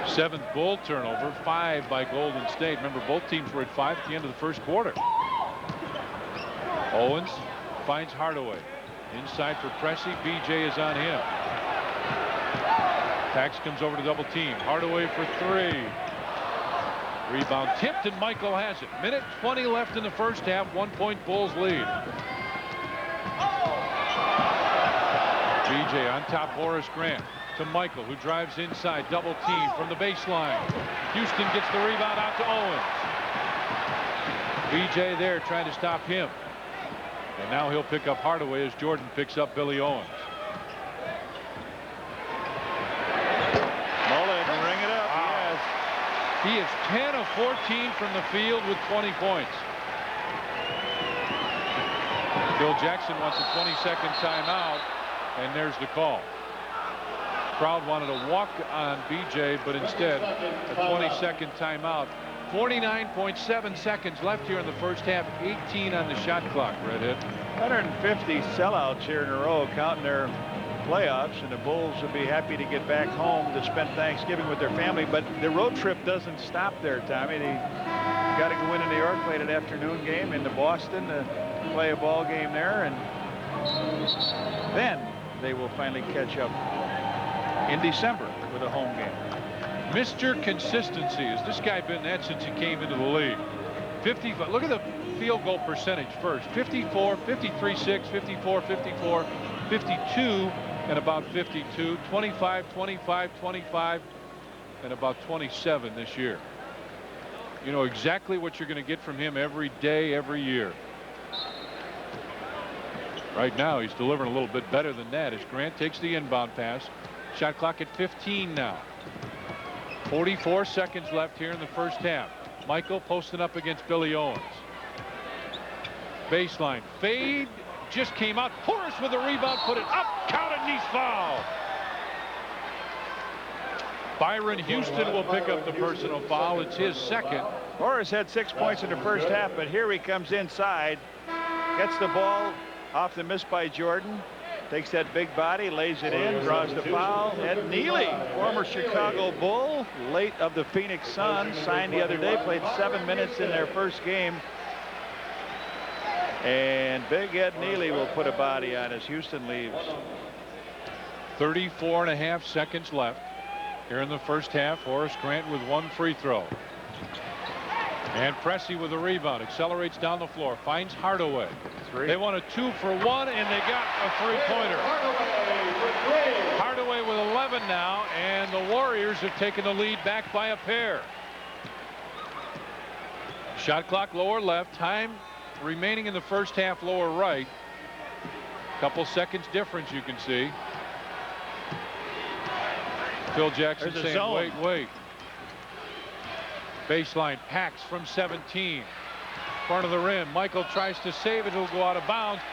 7th Bull turnover, 5 by Golden State. Remember, both teams were at 5 at the end of the first quarter. Owens finds Hardaway. Inside for Pressey. BJ is on him. Pax comes over to double team. Hardaway for 3. Rebound tipped, and Michael has it. Minute 20 left in the first half. 1-point Bulls lead. BJ on top. Horace Grant to Michael, who drives inside. Double team from the baseline. Houston gets the rebound out to Owens. BJ there trying to stop him. And now he'll pick up Hardaway as Jordan picks up Billy Owens. Mullen can ring it up. Yes. He is 10 of 14 from the field with 20 points. Phil Jackson wants a 20-second timeout, and there's the call. Crowd wanted to walk on BJ, but instead a 20-second timeout. 49.7 seconds left here in the first half. 18 on the shot clock. Redhead. 150 sellouts here in a row, counting their playoffs, and the Bulls will be happy to get back home to spend Thanksgiving with their family. But the road trip doesn't stop there, Tommy. They got to go into New York, play an afternoon game, into Boston to play a ball game there, and then they will finally catch up in December with a home game. Mr. Consistency. Has this guy been that since he came into the league? 50. Look at the field goal percentage first. 54, 53, 6, 54, 54, 52, and about 52. 25, 25, 25, and about 27 this year. You know exactly what you're going to get from him every day, every year. Right now, he's delivering a little bit better than that as Grant takes the inbound pass. Shot clock at 15 now. 44 seconds left here in the first half. Michael posting up against Billy Owens. Baseline fade just came out. Horace with a rebound, put it up, counted, and he's fouled. Byron Houston will pick up the personal foul. It's his second. Horace had 6 points in the first half, but here he comes inside, gets the ball off the miss by Jordan. Takes that big body, lays it in, draws the foul. Ed Neely, former Chicago Bull, late of the Phoenix Suns, signed the other day, played 7 minutes in their first game. And big Ed Neely will put a body on as Houston leaves. 34.5 seconds left here in the first half. Horace Grant with 1 free throw. And Pressey with a rebound, accelerates down the floor, finds Hardaway. 3. They want a 2-for-1, and they got a 3-pointer. Hardaway with 11 now, and the Warriors have taken the lead back by a pair. Shot clock lower left, time remaining in the first half lower right. Couple seconds difference you can see. Phil Jackson saying wait. Baseline Pax from 17. Front of the rim. Michael tries to save it. It'll go out of bounds.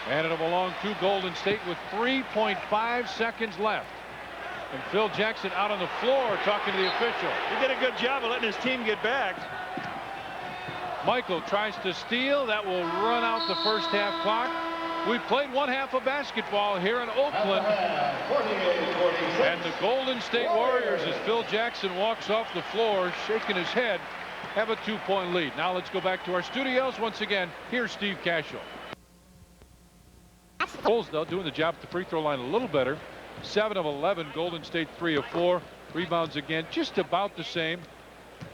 And it'll belong to Golden State with 3.5 seconds left. And Phil Jackson out on the floor talking to the official. He did a good job of letting his team get back. Michael tries to steal. That will run out the first half clock. We played 1 half of basketball here in Oakland. And the Golden State Warriors, as Phil Jackson walks off the floor shaking his head, have a 2-point lead. Now let's go back to our studios once again. Here's Steve Cashel. Bulls, though, doing the job at the free throw line a little better. 7 of 11. Golden State 3 of 4. Rebounds again, just about the same.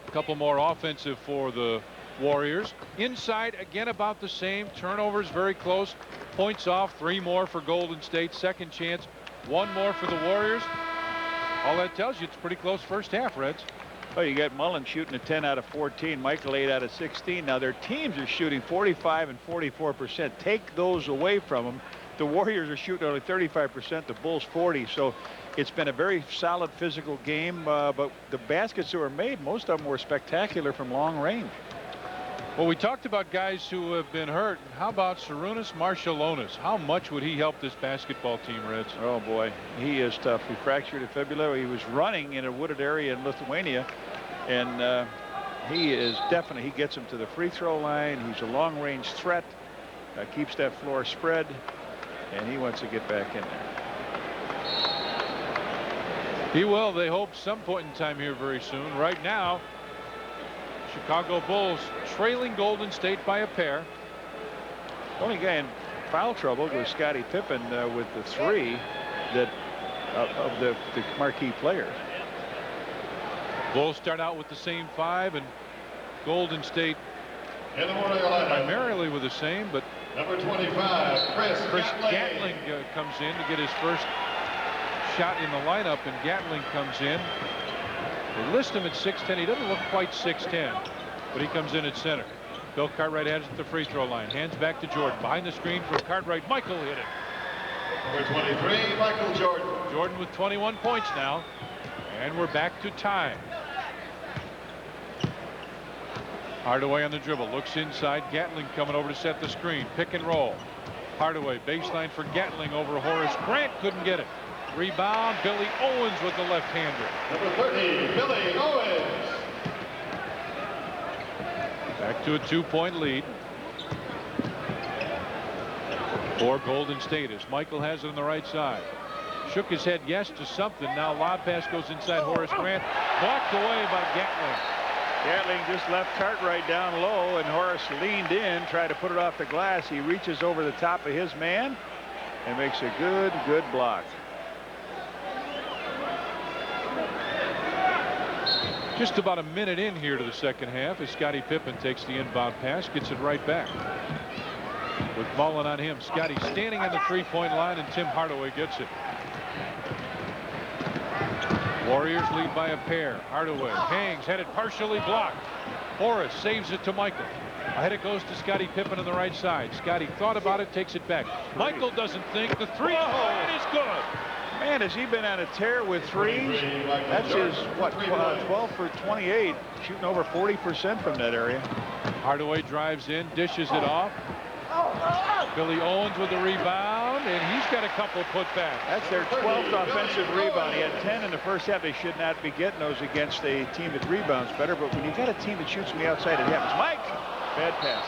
A couple more offensive for the Warriors. Inside, again, about the same. Turnovers very close. Points off, 3 more for Golden State. Second chance, 1 more for the Warriors. All that tells you it's pretty close first half, Reds. Oh, you got Mullen shooting a 10 out of 14. Michael 8 out of 16. Now their teams are shooting 45 and 44%. Take those away from them. The Warriors are shooting only 35%. The Bulls 40. So it's been a very solid physical game. But the baskets that were made, most of them were spectacular from long range. Well, we talked about guys who have been hurt. How about Sarunas Marciulionis? How much would he help this basketball team, Reds? Oh, boy. He is tough. He fractured a fibula. He was running in a wooded area in Lithuania. And he is definitely, he gets him to the free throw line. He's a long-range threat. Keeps that floor spread. And he wants to get back in there. He will, they hope, some point in time here very soon. Right now, Chicago Bulls trailing Golden State by a pair. Only guy in foul trouble was Scottie Pippen with the 3 that of the marquee players. Bulls start out with the same 5, and Golden State primarily with the same, but number 25, Chris Gatling comes in to get his first shot in the lineup, and Gatling comes in. They list him at 6'10". He doesn't look quite 6'10", but he comes in at center. Bill Cartwright has it at the free throw line. Hands back to Jordan. Behind the screen from Cartwright. Michael hit it. Number 23, Michael Jordan. Jordan with 21 points now. And we're back to time. Hardaway on the dribble. Looks inside. Gatling coming over to set the screen. Pick and roll. Hardaway baseline for Gatling over Horace Grant. Couldn't get it. Rebound, Billy Owens with the left-hander. Number 30, Billy Owens. Back to a 2-point lead for Golden State as Michael has it on the right side. Shook his head yes to something. Now lob pass goes inside Horace Grant. Blocked away by Gatling. Gatling just left Cartwright down low, and Horace leaned in, tried to put it off the glass. He reaches over the top of his man and makes a good block. Just about a minute in here to the second half as Scottie Pippen takes the inbound pass, gets it right back. With Mullen on him, Scottie standing on the 3-point line, and Tim Hardaway gets it. Warriors lead by a pair. Hardaway hangs, had it partially blocked. Horace saves it to Michael. Ahead it goes to Scottie Pippen on the right side. Scottie thought about it, takes it back. Michael doesn't think. The 3 is good. Man, has he been on a tear with threes? That's his, what, 12 for 28, shooting over 40% from that area. Hardaway drives in, dishes it off. Billy Owens with the rebound, and he's got a couple putbacks. That's their 12th offensive rebound. He had 10 in the first half. They should not be getting those against a team that rebounds better, but when you got a team that shoots from the outside, it happens. Mike, bad pass.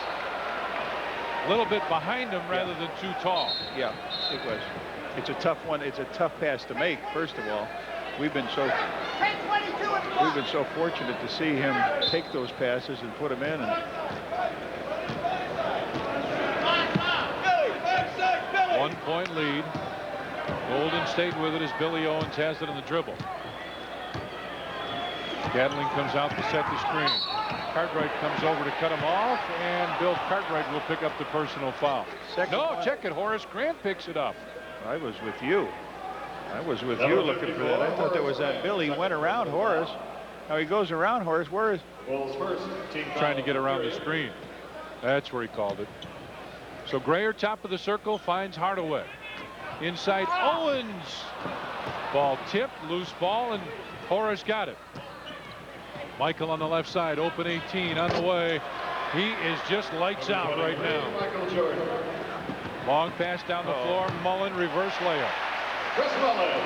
A little bit behind him rather than too tall. Yeah, it was. It's a tough one. It's a tough pass to make. First of all, we've been so fortunate to see him take those passes and put them in. And 1-point lead. Golden State with it as Billy Owens has it on the dribble. Gatling comes out to set the screen. Cartwright comes over to cut him off, and Bill Cartwright will pick up the personal foul. Check it. Horace Grant picks it up. I was with you. I was with you looking for that. I thought that was on Bill. He went around Horace. Now he goes around Horace. Where is? Trying to get around the screen. That's where he called it. So Grayer, top of the circle, finds Hardaway. Inside Owens. Ball tipped, loose ball, and Horace got it. Michael on the left side, open 18 on the way. He is just lights out right now. Michael Jordan. Long pass down the floor. Mullen reverse layup. Chris Mullen.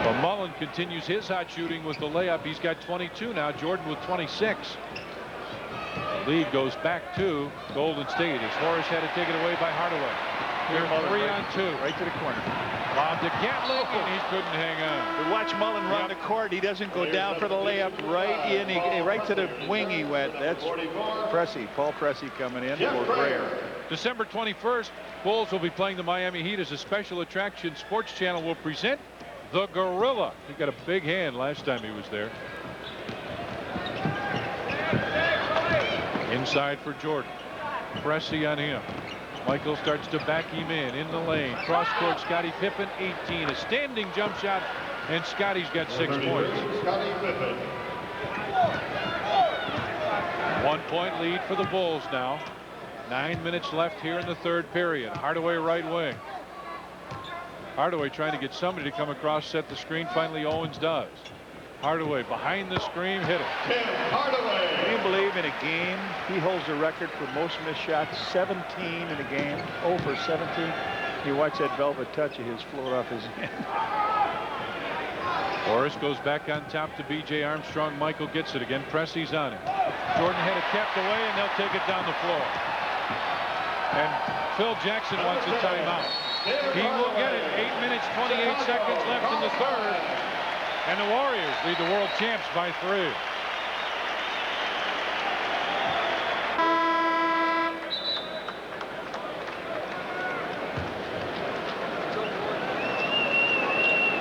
Well, Mullen continues his hot shooting with the layup. He's got 22 now. Jordan with 26. The lead goes back to Golden State as Horace had to take it away by Hardaway. Here, 3 on 2. Right to the corner. Lob to Gatling, and he couldn't hang on. We watch Mullen run the court. He doesn't go down for the layup. Right in, right to the wing he went. That's Pressey, Paul Pressey coming in for Grayer. December 21st, Bulls will be playing the Miami Heat as a special attraction. Sports Channel will present the Gorilla. He got a big hand last time he was there. Inside for Jordan. Pressey on him. Michael starts to back him in the lane. Cross court, Scottie Pippen, 18. A standing jump shot, and Scottie's got 6 points. 1 point lead for the Bulls now. 9 minutes left here in the third period. Hardaway right wing. Hardaway trying to get somebody to come across, set the screen. Finally, Owens does. Hardaway behind the screen, hit it. Can you believe in a game he holds the record for most missed shots, 17 in a game, 0 for 17. You watch that velvet touch of his float off his hand. Horace goes back on top to B.J. Armstrong. Michael gets it again. Pressey's on him. Jordan had it kept away, and they'll take it down the floor. And Phil Jackson wants a timeout. He will get it. 8 minutes, 28 seconds left in the third. And the Warriors lead the world champs by 3.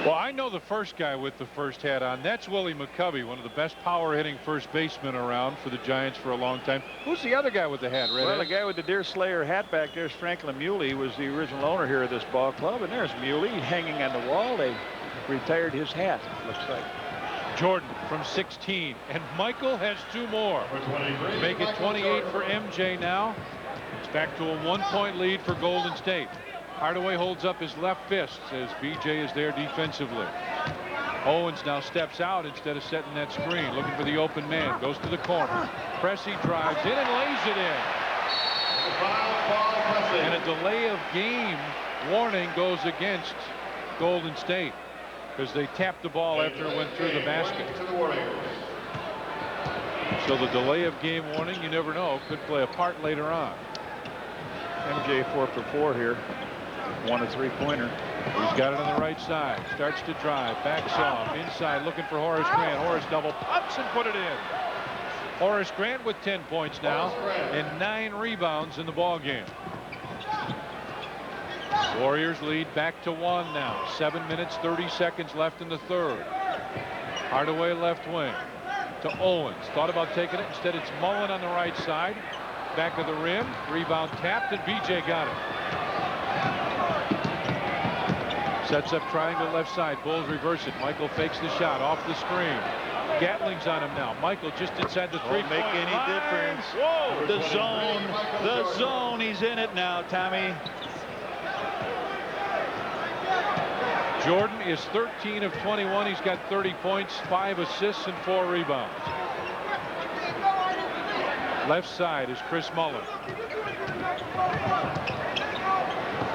Well, I know the first guy with the first hat on. That's Willie McCovey, one of the best power-hitting first basemen around for the Giants for a long time. Who's the other guy with the hat, Red? Well, the guy with the Deer Slayer hat back there is Franklin Muley. He was the original owner here of this ball club. And there's Muley hanging on the wall. They retired his hat, looks like. Jordan from 16, and Michael has 2 more. Make it 28 for MJ now. It's back to a 1 point lead for Golden State. Hardaway holds up his left fist as BJ is there defensively. Owens now steps out instead of setting that screen, looking for the open man. Goes to the corner. Pressey drives in and lays it in. And a delay of game warning goes against Golden State, because they tapped the ball after it went through the basket. So the delay of game warning, you never know, could play a part later on. MJ 4 for 4 here. 1 a 3-pointer. He's got it on the right side. Starts to drive. Backs off. Inside looking for Horace Grant. Horace double pumps and put it in. Horace Grant with 10 points now and 9 rebounds in the ball game. Warriors lead back to 1 now. 7 minutes 30 seconds left in the third. Hardaway left wing to Owens. Thought about taking it. Instead it's Mullen on the right side. Back of the rim. Rebound tapped, and BJ got it. Sets up triangle left side. Bulls reverse it. Michael fakes the shot off the screen. Gatling's on him now. Michael just inside the 3-point make any line. difference. Whoa! The zone. He's in it now, Tommy. Jordan is 13 of 21. He's got 30 points, 5 assists, and 4 rebounds. Left side is Chris Mullen.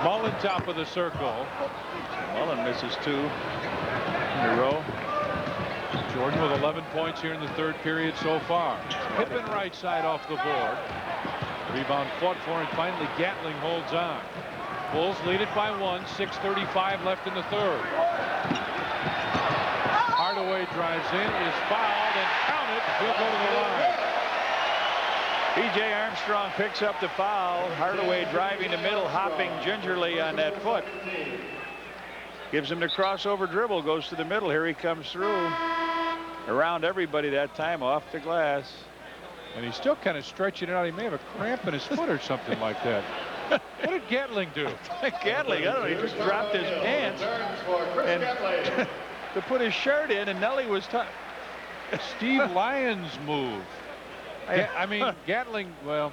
Mullen top of the circle. Mullen misses 2 in a row. Jordan with 11 points here in the third period so far. Pippen right side off the board. Rebound fought for, and finally Gatling holds on. Bulls lead it by 1. 6:35 left in the third. Hardaway drives in, is fouled, and counted. He'll go to the line. B.J. Armstrong picks up the foul. Hardaway driving the middle, hopping gingerly on that foot. Gives him the crossover dribble, goes to the middle. Here he comes through. Around everybody that time, off the glass. And he's still kind of stretching it out. He may have a cramp in his foot or something like that. What did Gatling do? Gatling, I don't know, he just dropped his pants and to put his shirt in, and Nelly was tough. Steve Lyons move. I mean, Gatling, well,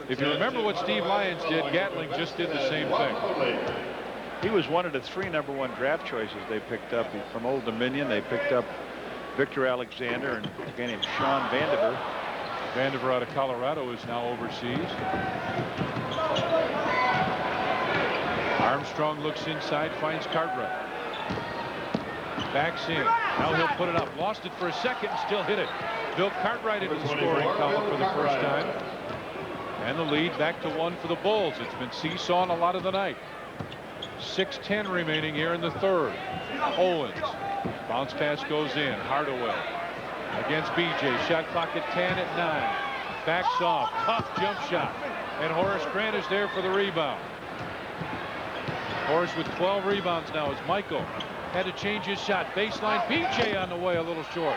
if you remember what Steve Lyons did, Gatling just did the same thing. He was one of the 3 #1 draft choices they picked up from Old Dominion. They picked up Victor Alexander and a guy named Sean Vandiver. Vandiver out of Colorado is now overseas. Armstrong looks inside, finds Cartwright. Backs in. Now he'll put it up. Lost it for a second and still hit it. Bill Cartwright into the scoring column for the first time. And the lead back to 1 for the Bulls. It's been seesawing a lot of the night. 6:10 remaining here in the third. Owens. Bounce pass goes in. Hardaway against BJ. Shot clock at 10 at 9. Backs off. Tough jump shot. And Horace Grant is there for the rebound. Horace with 12 rebounds now as Michael had to change his shot. Baseline. BJ on the way, a little short.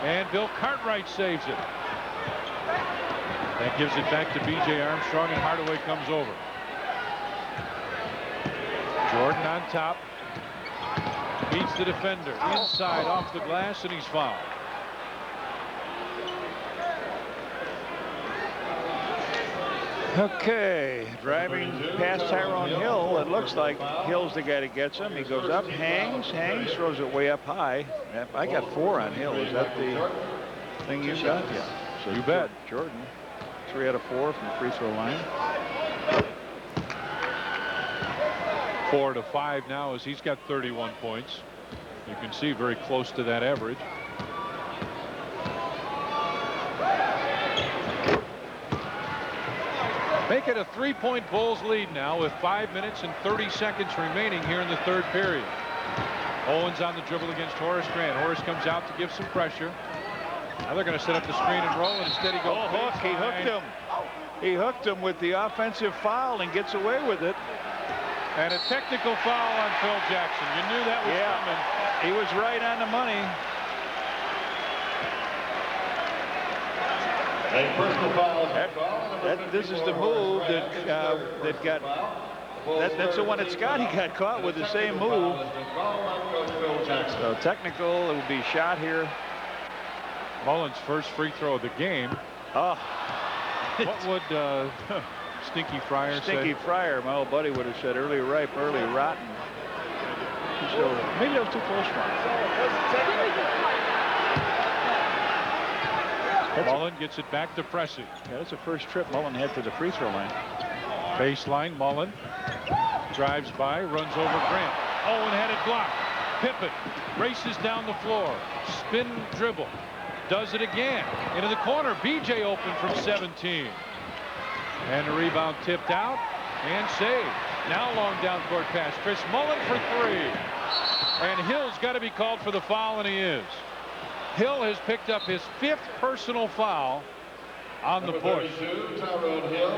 And Bill Cartwright saves it. That gives it back to B.J. Armstrong, and Hardaway comes over. Jordan on top. Beats the defender. Inside off the glass, and he's fouled. Okay, driving past Tyrone Hill. It looks like Hill's the guy that gets him. He goes up, hangs, throws it way up high. I got 4 on Hill. Is that the thing you got? Yeah. So you bet. Jordan, 3 out of 4 from the free throw line. 4 to 5 now as he's got 31 points. You can see very close to that average. Make it a 3-point Bulls lead now with 5 minutes and 30 seconds remaining here in the third period. Owens on the dribble against Horace Grant. Horace comes out to give some pressure. Now they're going to set up the screen and roll, and instead he goes. Oh, hook. He hooked him. He hooked him with the offensive foul and gets away with it. And a technical foul on Phil Jackson. You knew that was coming. He was right on the money. This is the move that got. That's the one that Scotty got caught with the same move. So technical, it will be shot here. Mullen's first free throw of the game. Oh. What would Stinky Fryer say? Stinky Fryer, my old buddy would have said early ripe, early rotten. So maybe that was too close for him. Mullen gets it back to Pressey. Yeah, that's the first trip Mullen had to the free throw line. Baseline, Mullen drives by, runs over Grant. Owen had it blocked. Pippen races down the floor. Spin dribble. Does it again. Into the corner. BJ open from 17. And the rebound tipped out and saved. Now long down court pass. Chris Mullen for 3. And Hill's got to be called for the foul, and he is. Hill has picked up his 5th personal foul on the push.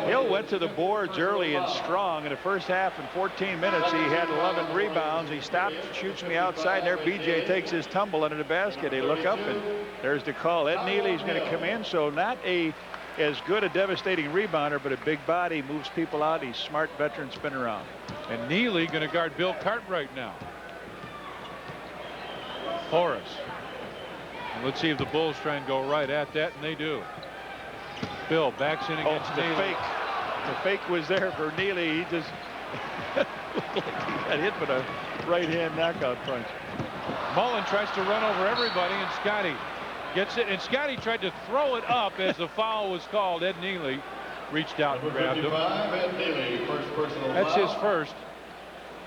Hill went to the boards early and strong. In the first half, in 14 minutes, he had 11 rebounds. He stopped, shoots me outside there. BJ takes his tumble under the basket. They look up, and there's the call. Ed Neely's going to come in, so not as good a devastating rebounder, but a big body, moves people out. He's smart veteran spin around. And Neely going to guard Bill Cartwright now. Horace. And let's see if the Bulls try and go right at that, and they do. Bill backs in against the Neely. fake. The fake was there for Neely. He just looked like he got hit with a right-hand knockout punch. Mullen tries to run over everybody, and Scotty gets it. And Scotty tried to throw it up as the foul was called. Ed Neely reached out and grabbed him. Ed Neely, first personal That's foul. his first.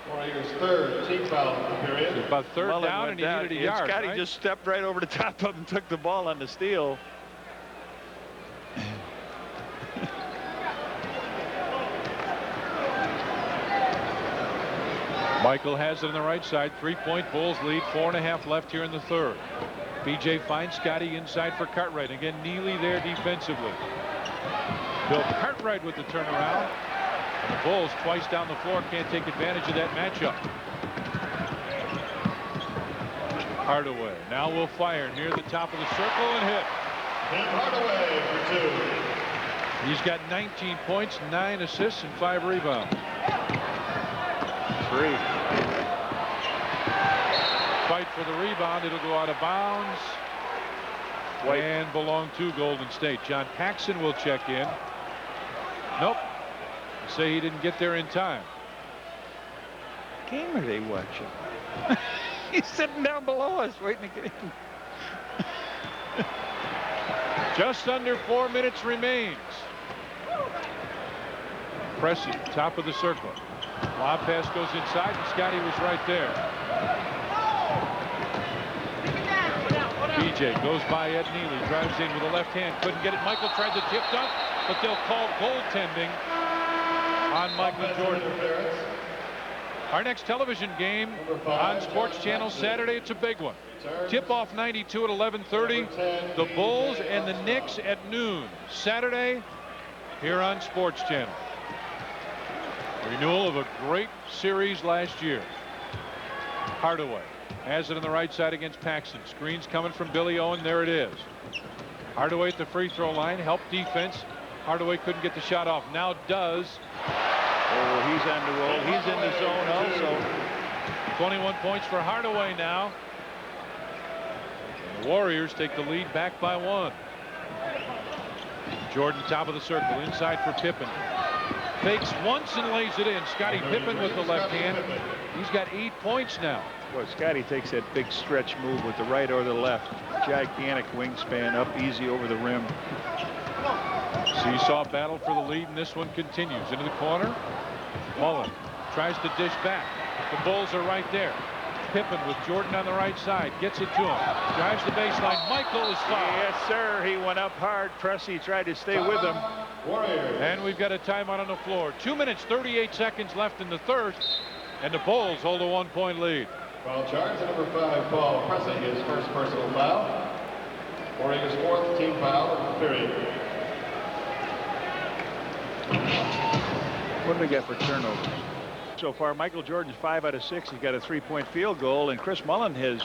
Warriors' 3rd team foul of the period. It's about 3rd Mullen down, went and he needed a yard. Scotty right? just stepped right over the top of him and took the ball on the steal. Michael has it on the right side. 3-point Bulls lead. 4.5 left here in the third. BJ finds Scotty inside for Cartwright. Again, Neely there defensively. Bill Cartwright with the turnaround. And the Bulls twice down the floor can't take advantage of that matchup. Hardaway now will fire near the top of the circle and hit. Tim Hardaway for 2. He's got 19 points, 9 assists, and 5 rebounds. 3. Fight for the rebound. It'll go out of bounds. And belong to Golden State. John Paxson will check in. Nope. Say he didn't get there in time. What game are they watching? He's sitting down below us waiting to get in. Just under 4 minutes remains. Pressey, top of the circle. Lob pass goes inside, and Scotty was right there. BJ goes by Ed Neely, drives in with the left hand, couldn't get it. Michael tried to tip dunk, but they'll call goaltending on Michael Jordan. Our next television game on Sports Channel Saturday, it's a big one. Tip-off 92 at 11:30. The Bulls and the Knicks at noon. Saturday here on Sports Channel. Renewal of a great series last year. Hardaway has it on the right side against Paxson. Screens coming from Billy Owen. There it is. Hardaway at the free throw line. Help defense. Hardaway couldn't get the shot off. Now does. Oh, he's on the roll. He's in the zone also. 21 points for Hardaway now. The Warriors take the lead back by 1. Jordan top of the circle. Inside for Pippen. Fakes once and lays it in. Scottie Pippen with the left hand. He's got 8 points now. Boy, Scottie takes that big stretch move with the right or the left. Gigantic wingspan up easy over the rim. Seesaw battle for the lead, and this one continues. Into the corner. Mullen tries to dish back. The Bulls are right there. Pippen with Jordan on the right side. Gets it to him. Drives the baseline. Michael is fouled. Yes, sir. He went up hard. Pressey tried to stay with him. And we've got a timeout on the floor. 2 minutes, 38 seconds left in the third. And the Bulls hold a 1-point lead. Foul charge, number 5, Paul Pressey, his first personal foul. Warriors' 4th team foul of the period. What do they got for turnovers? So far, Michael Jordan's 5 out of 6. He's got a 3-point field goal, and Chris Mullen has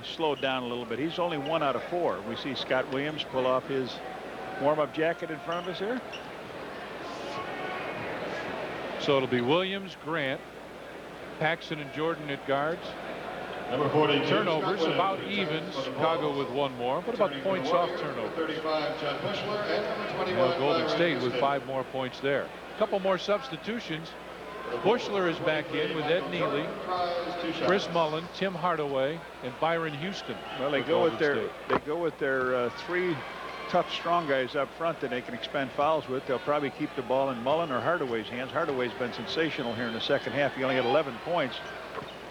slowed down a little bit. He's only 1 out of 4. We see Scott Williams pull off his warm-up jacket in front of us here. So it'll be Williams, Grant, Paxson, and Jordan at guards. Number 42. Turnovers about even. Chicago with 1 more. What about points off turnovers? 35, Judd Bushler, and number 21. Well, Golden State with 5 more points there. A couple more substitutions. Bushler is back in with Ed Neely, Chris Mullen, Tim Hardaway, and Byron Houston. Well, they go with their 3 tough, strong guys up front that they can expend fouls with. They'll probably keep the ball in Mullen or Hardaway's hands. Hardaway's been sensational here in the second half. He only had 11 points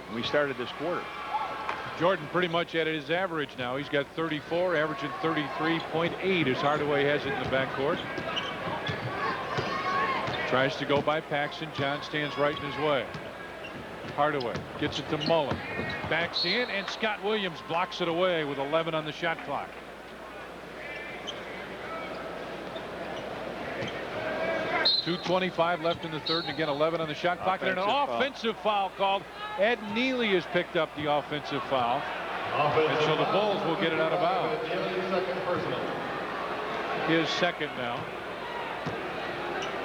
when we started this quarter. Jordan pretty much at his average now. He's got 34, averaging 33.8 as Hardaway has it in the backcourt. Tries to go by Paxson. John stands right in his way. Hardaway gets it to Mullen. Backs in, and Scott Williams blocks it away with 11 on the shot clock. .225 left in the third, and again 11 on the shot clock. And an offensive foul called. Ed Neely has picked up the offensive foul. And so the Bulls will get it out of bounds. His second now.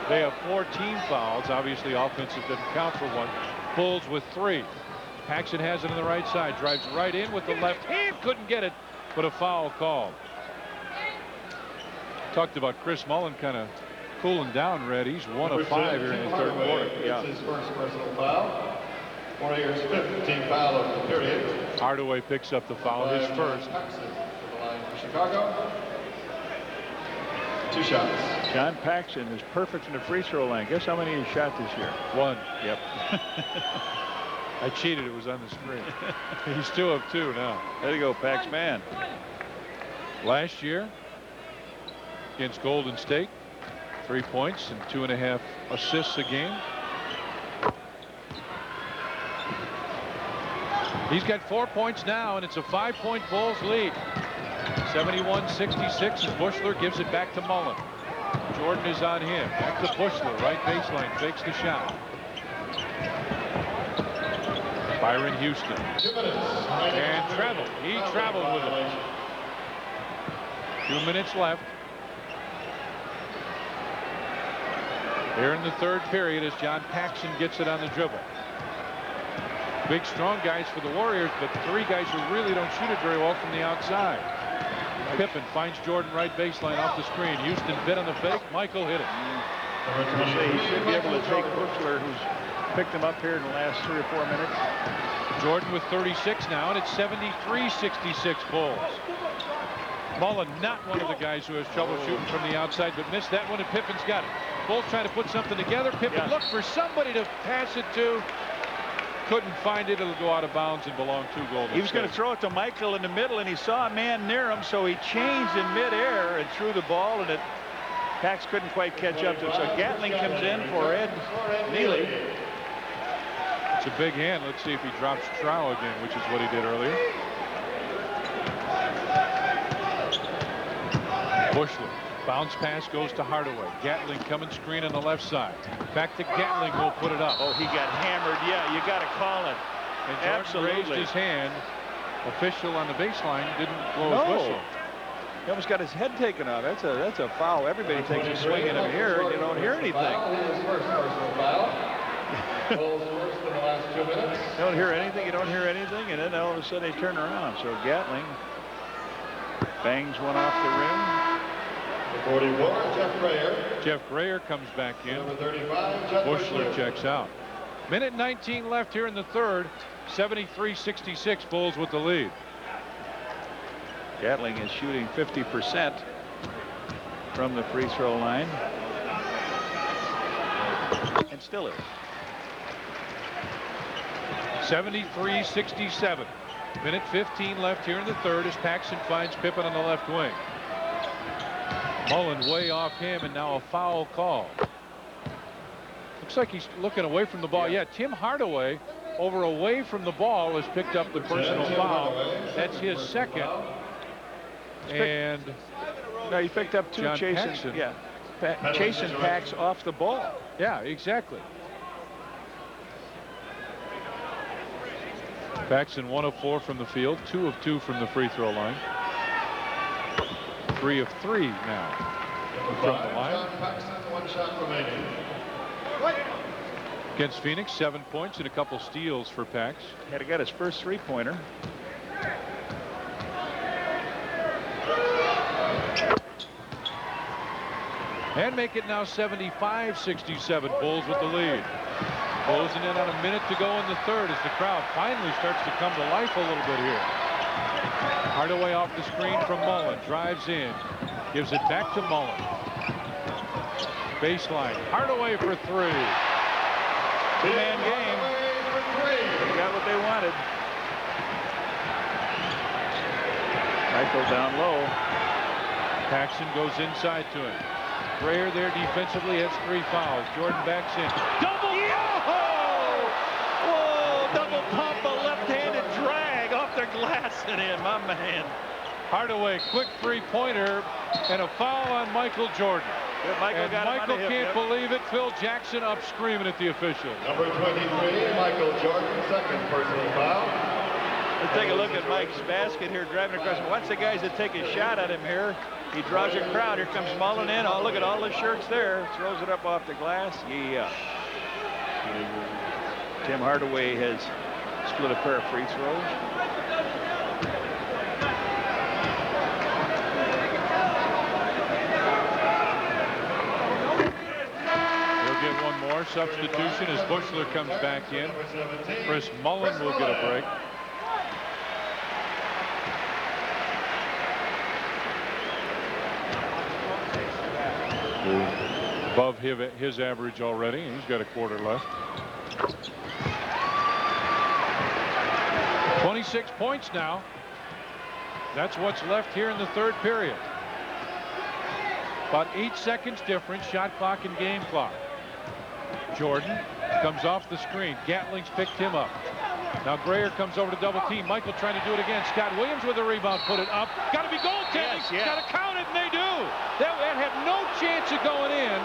They have 4 team fouls. Obviously, offensive doesn't count for 1. Bulls with 3. Paxson has it on the right side. Drives right in with the left hand. Couldn't get it, but a foul called. Talked about Chris Mullen kind of cooling down, Red. He's 1 of 5 here in the third quarter. Yeah. His first personal foul. Warriors' 5th team foul of the period. Hardaway picks up the foul, his first. Paxson to the line for Chicago. 2 shots. John Paxson is perfect from the free throw line. Guess how many he shot this year? 1. Yep. I cheated. It was on the screen. He's 2 of 2 now. There you go, Pax man. Last year against Golden State, 3 points and 2.5 assists a game. He's got 4 points now, and it's a 5-point Bulls lead. 71-66 as Bushler gives it back to Mullen. Jordan is on him. Back to Bushler. Right baseline. Fakes the shot. Byron Houston. And traveled. He traveled with it. 2 minutes left. Here in the third period as John Paxson gets it on the dribble. Big, strong guys for the Warriors, but 3 guys who really don't shoot it very well from the outside. Pippen finds Jordan right baseline off the screen. Houston bit on the fake. Michael hit it. He should be able to take Bushler, who's picked him up here in the last 3 or 4 minutes. Jordan with 36 now, and it's 73-66 Bulls. Mullen, not one of the guys who has trouble shooting from the outside, but missed that one, and Pippen's got it. Bulls trying to put something together. Pippen looked for somebody to pass it to. Couldn't find it. It'll go out of bounds and belong to Golden State. He was going to throw it to Michael in the middle, and he saw a man near him, so he changed in midair and threw the ball, and Pax couldn't quite catch up to it. So Gatling comes in for Ed Neely. It's a big hand. Let's see if he drops Trow again, which is what he did earlier. Bushler. Bounce pass goes to Hardaway. Gatling coming screen on the left side. Back to Gatling, will put it up. Oh, he got hammered. Yeah, you got to call it. And Jordan Absolutely. raised his hand. Official on the baseline didn't blow his whistle. He almost got his head taken out. That's a foul. Everybody takes a swing at him here, and you don't hear anything. You don't hear anything. You don't hear anything, and then all of a sudden they turn around. So Gatling bangs one off the rim. 41, Jeff Grayer. Jeff Grayer comes back in. Number 35, Jeff Bushler checks out. Minute 19 left here in the third. 73-66, Bulls with the lead. Gatling is shooting 50% from the free throw line. And still is. 73-67. Minute 15 left here in the third as Paxson finds Pippen on the left wing. Mullen way off him, and now a foul call. Looks like he's looking away from the ball. Yeah, Tim Hardaway over away from the ball has picked up the personal foul. That's his second. And no, he picked up two John chasing. Paxson. Yeah, chasing Pax off the ball. Yeah, exactly. Paxson 1 of 4 from the field, 2 of 2 from the free throw line. 3 of 3 now from the line. John Paxson, 1 shot remaining. Against Phoenix, 7 points and a couple steals for Pax. Had to get his first three-pointer. And make it now 75-67. Bulls with the lead. Closing in on a minute to go in the third as the crowd finally starts to come to life a little bit here. Hardaway off the screen from Mullen. Drives in. Gives it back to Mullen. Baseline. Hardaway for 3. Two-man game. They got what they wanted. Michael down low. Paxson goes inside to him. Grayer there defensively has 3 fouls. Jordan backs in. Double! Whoa! Double pump, a left-handed drag off the glass and in, my man. Hardaway, quick three-pointer, and a foul on Michael Jordan. Good, Michael got him on the hip, can't believe it. Phil Jackson up screaming at the official. Number 23, Michael Jordan, second personal foul. Let's take a look at Mike's basket here, driving across. Watch the guys that take a shot at him here. He draws a crowd. Here comes Mullen in. Oh, look at all the shirts there. Throws it up off the glass. Yeah. Tim Hardaway has split a pair of free throws. We'll get one more substitution as Bushler comes back in. Chris Mullen will get a break. Above his average already. He's got a quarter left. 26 points now. That's what's left here in the third period. About 8 seconds difference, shot clock and game clock. Jordan comes off the screen. Gatling's picked him up. Now Grayer comes over to double team. Michael trying to do it again. Scott Williams with a rebound, put it up. Got to be goaltending. Yes. Got to count it, and they do. That had no chance of going in.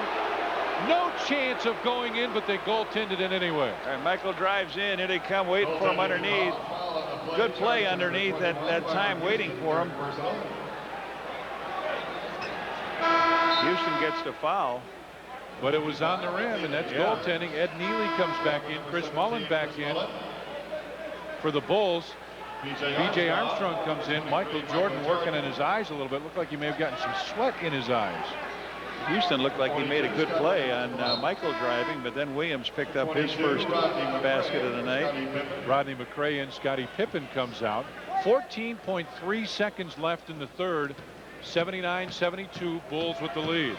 No chance of going in, but they goaltended it anyway. All right, Michael drives in. Here they come, waiting for him underneath. Good play underneath that time, waiting for him. Houston gets the foul. But it was on the rim, and that's goaltending. Ed Neely comes back in. Chris Mullen back in. For the Bulls, B.J. Armstrong comes in. Michael Jordan working on his eyes a little bit. Looked like he may have gotten some sweat in his eyes. Houston looked like he made a good play on Michael driving, but then Williams picked up his first basket of the night. Rodney McRae and Scottie Pippen comes out. 14.3 seconds left in the third. 79-72, Bulls with the lead.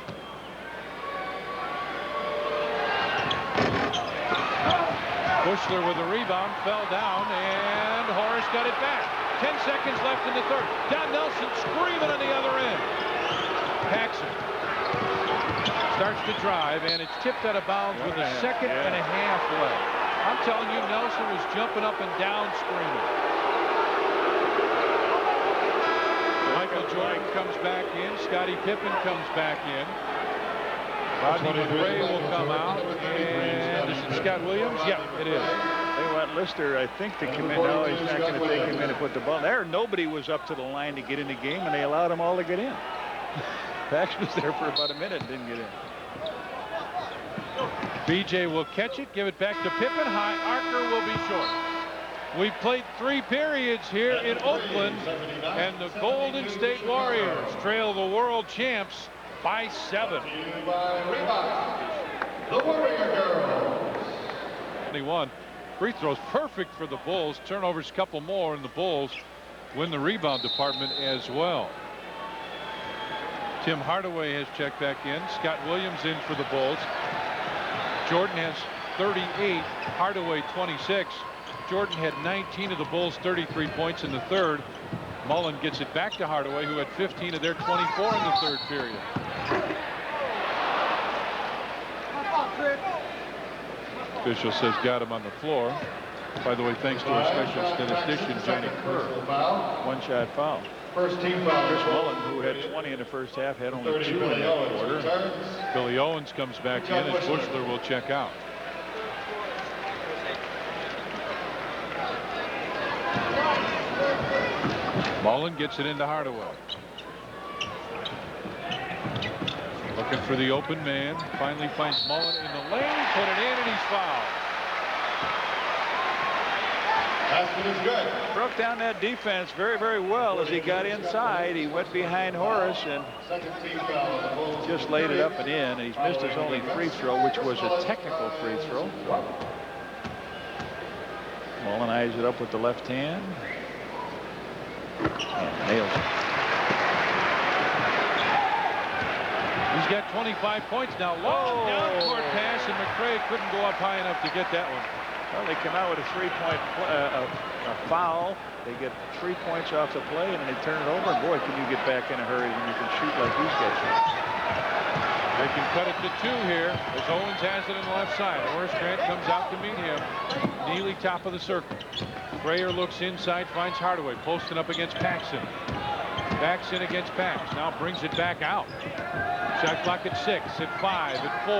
Bushler with a rebound, fell down, and Horace got it back. 10 seconds left in the third. Don Nelson screaming on the other end. Paxson starts to drive, and it's tipped out of bounds with a second and a half left. I'm telling you, Nelson was jumping up and down screaming. Michael Jordan comes back in. Scottie Pippen comes back in. Rodney McRae will come out. And is it Scott Williams? Yeah, it is. They want Lister, I think, to come in. No, he's not going to take him in and put the ball there. Nobody was up to the line to get in the game, and they allowed them all to get in. Pax was there for about a minute and didn't get in. BJ will catch it, give it back to Pippen. High archer will be short. We've played 3 periods here in Oakland, and the Golden State Warriors trail the world champs by 7. The Warrior Girls. 21 free throws, perfect for the Bulls. Turnovers, couple more, and the Bulls win the rebound department as well. Tim Hardaway has checked back in. Scott Williams in for the Bulls. Jordan has 38, Hardaway 26. Jordan had 19 of the Bulls' 33 points in the third. Mullen gets it back to Hardaway, who had 15 of their 24 in the third period. Official says got him on the floor. By the way, thanks to our special statistician, Johnny Kerr. One-shot foul. First team foul. Chris Mullen, who had 20 in the first half, had only 2 in that quarter. Billy Owens comes back in as Bushler will check out. Mullen gets it into Hardaway. Looking for the open man. Finally finds Mullen in the lane. Put it in, and he's fouled. Basket is good. Broke down that defense very, very well as he got inside. He went behind Horace and Second team foul. The Bulls just laid it up and in. And he's missed his only free throw, which was a technical free throw. Mullen eyes it up with the left hand. And nails it. He's got 25 points now. Long down court pass, and McRae couldn't go up high enough to get that one. Well, they come out with a 3-point a foul. They get 3 points off the play, and then they turn it over. And boy, can you get back in a hurry when you can shoot like these guys do. They can cut it to 2 here as Owens has it on the left side. Horace Grant comes out to meet him. Neely top of the circle. Frayer looks inside, finds Hardaway posting up against Paxson. Backs in against Pax. Now brings it back out. Shot clock at 6, at 5, at 4.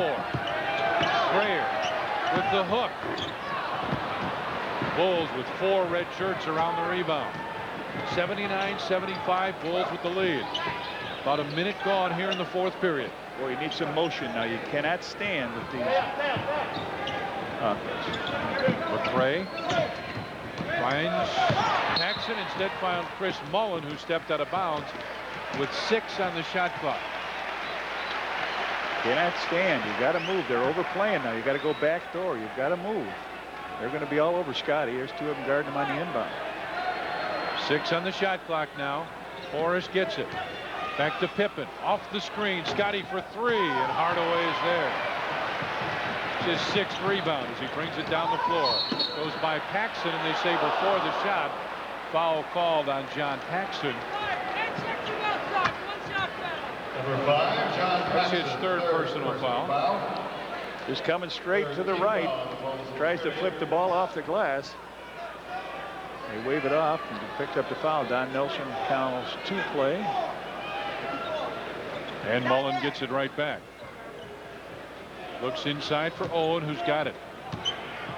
Frayer with the hook. Bulls with 4 red shirts around the rebound. 79-75, Bulls with the lead. About a minute gone here in the 4th period. Boy, you need some motion now. You cannot stand with these. McRae finds Paxson, instead found Chris Mullen, who stepped out of bounds with 6 on the shot clock. Cannot stand. You got to move. They're overplaying now. You got to go back door. You've got to move. They're going to be all over Scotty. There's 2 of them guarding him on the inbound. 6 on the shot clock now. Horace gets it. Back to Pippen. Off the screen. Scotty for 3, and Hardaway is there. His 6th rebound as he brings it down the floor. Goes by Paxson, and they say before the shot, foul called on John Paxson. Number 5, John That's Paxson. his 3rd personal foul. Just coming straight to the right. Tries to flip the ball off the glass. They wave it off and picked up the foul. Don Nelson counts 2 play. And Mullen gets it right back. Looks inside for Owen, who's got it.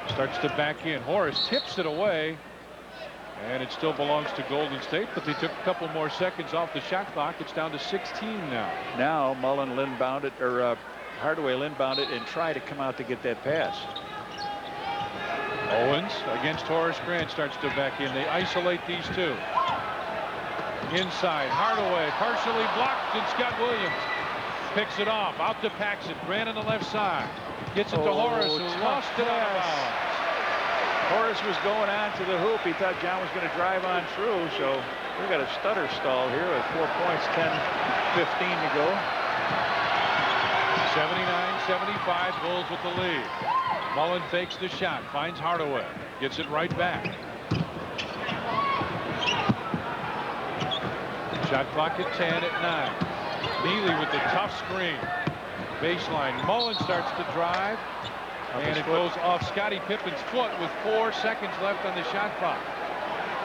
Starts to back in. Horace tips it away. And it still belongs to Golden State, but they took a couple more seconds off the shot clock. It's down to 16 now. Now Mullen inbound it, or Hardaway inbound it and try to come out to get that pass. Owens against Horace Grant starts to back in. They isolate these 2. Inside, Hardaway partially blocked, and Scott Williams picks it off. Out to Paxson. Grant on the left side. Gets it to Horace, who lost it out of bounds. Horace was going on to the hoop. He thought John was going to drive on through, so we got a stutter stall here with 4 points, 10-15 to go. 79-75, Bulls with the lead. Mullen fakes the shot, finds Hardaway, gets it right back. Shot clock at 10, at 9. Neely with the tough screen. Baseline. Mullen starts to drive. And it goes off Scottie Pippen's foot with 4 seconds left on the shot clock.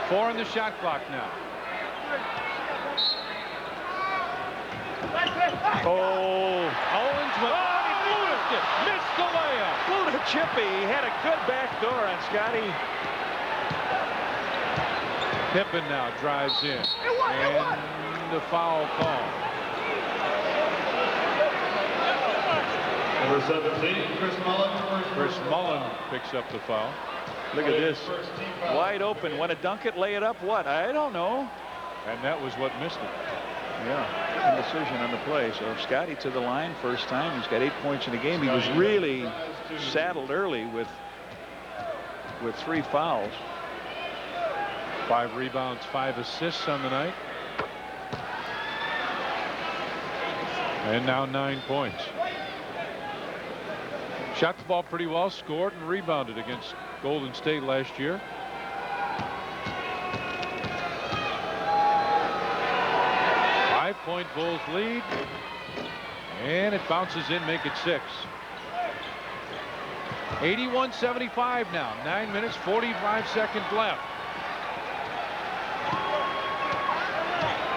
4 on the shot clock now. Oh, Owens missed the layup. blew to Chippy. He had a good back door on Scottie. Pippen now drives in. And the foul call. Number 17, Chris Mullen. Chris Mullen picks up the foul. Look at this. Wide open. Want to dunk it, lay it up? What? I don't know. And that was what missed it. Yeah, indecision on the play. So Scottie to the line first time. He's got 8 points in the game. He was really saddled early with 3 fouls. 5 rebounds, 5 assists on the night. And now 9 points. Shot the ball pretty well, scored and rebounded against Golden State last year. Point Bulls lead, and it bounces in, make it 6. 81-75 now. 9 minutes 45 seconds left.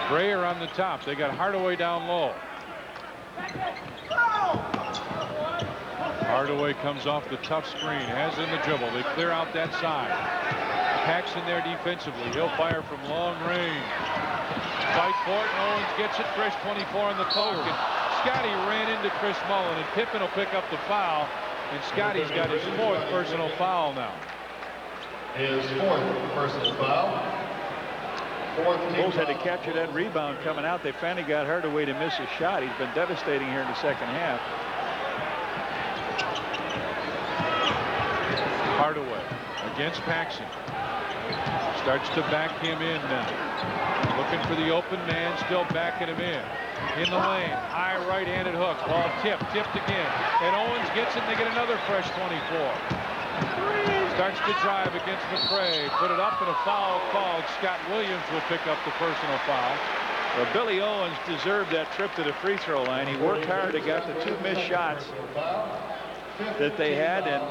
Grayer on the top. They got Hardaway down low. Hardaway comes off the tough screen, has in the dribble. They clear out that side. Paxson there defensively. He'll fire from long range. Fight for it, and Owens gets it. Fresh 24 on the poke, and Scottie ran into Chris Mullen, and Pippen will pick up the foul, and Scottie's got his 4th personal foul now. His 4th personal foul. Bulls had to capture that rebound coming out. They finally got Hardaway to miss a shot. He's been devastating here in the second half. Hardaway against Paxson. Starts to back him in now. Looking for the open man, still backing him in. In the lane, high right-handed hook. Ball tipped again. And Owens gets it, and they get another fresh 24. Starts to drive against McRae. Put it up, and a foul called. Scott Williams will pick up the personal foul. Well, Billy Owens deserved that trip to the free throw line. He worked hard. He got the 2 missed shots that they had, and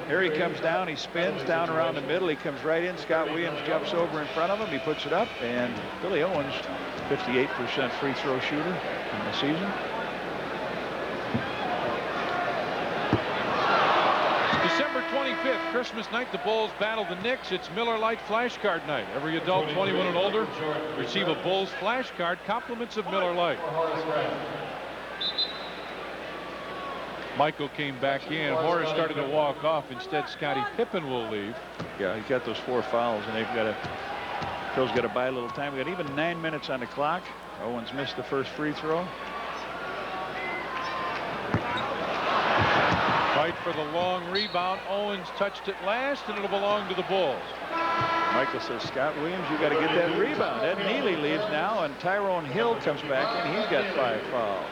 here he comes down. He spins down around the middle. He comes right in. Scott Williams jumps over in front of him. He puts it up, and Billy Owens, 58% free throw shooter in the season. December 25th, Christmas night, the Bulls battle the Knicks. It's Miller Lite flashcard night. Every adult 21 and older receive a Bulls flashcard, compliments of Miller Lite. Michael came back in. Horace started to walk off. Instead, Scottie Pippen will leave. Yeah, he's got those 4 fouls, and Phil's got to buy a little time. We got even 9 minutes on the clock. Owens missed the first free throw. Fight for the long rebound. Owens touched it last, and it'll belong to the Bulls. Michael says, Scott Williams, you got to get that rebound. Ed Neely leaves now, and Tyrone Hill comes back, and he's got 5 fouls.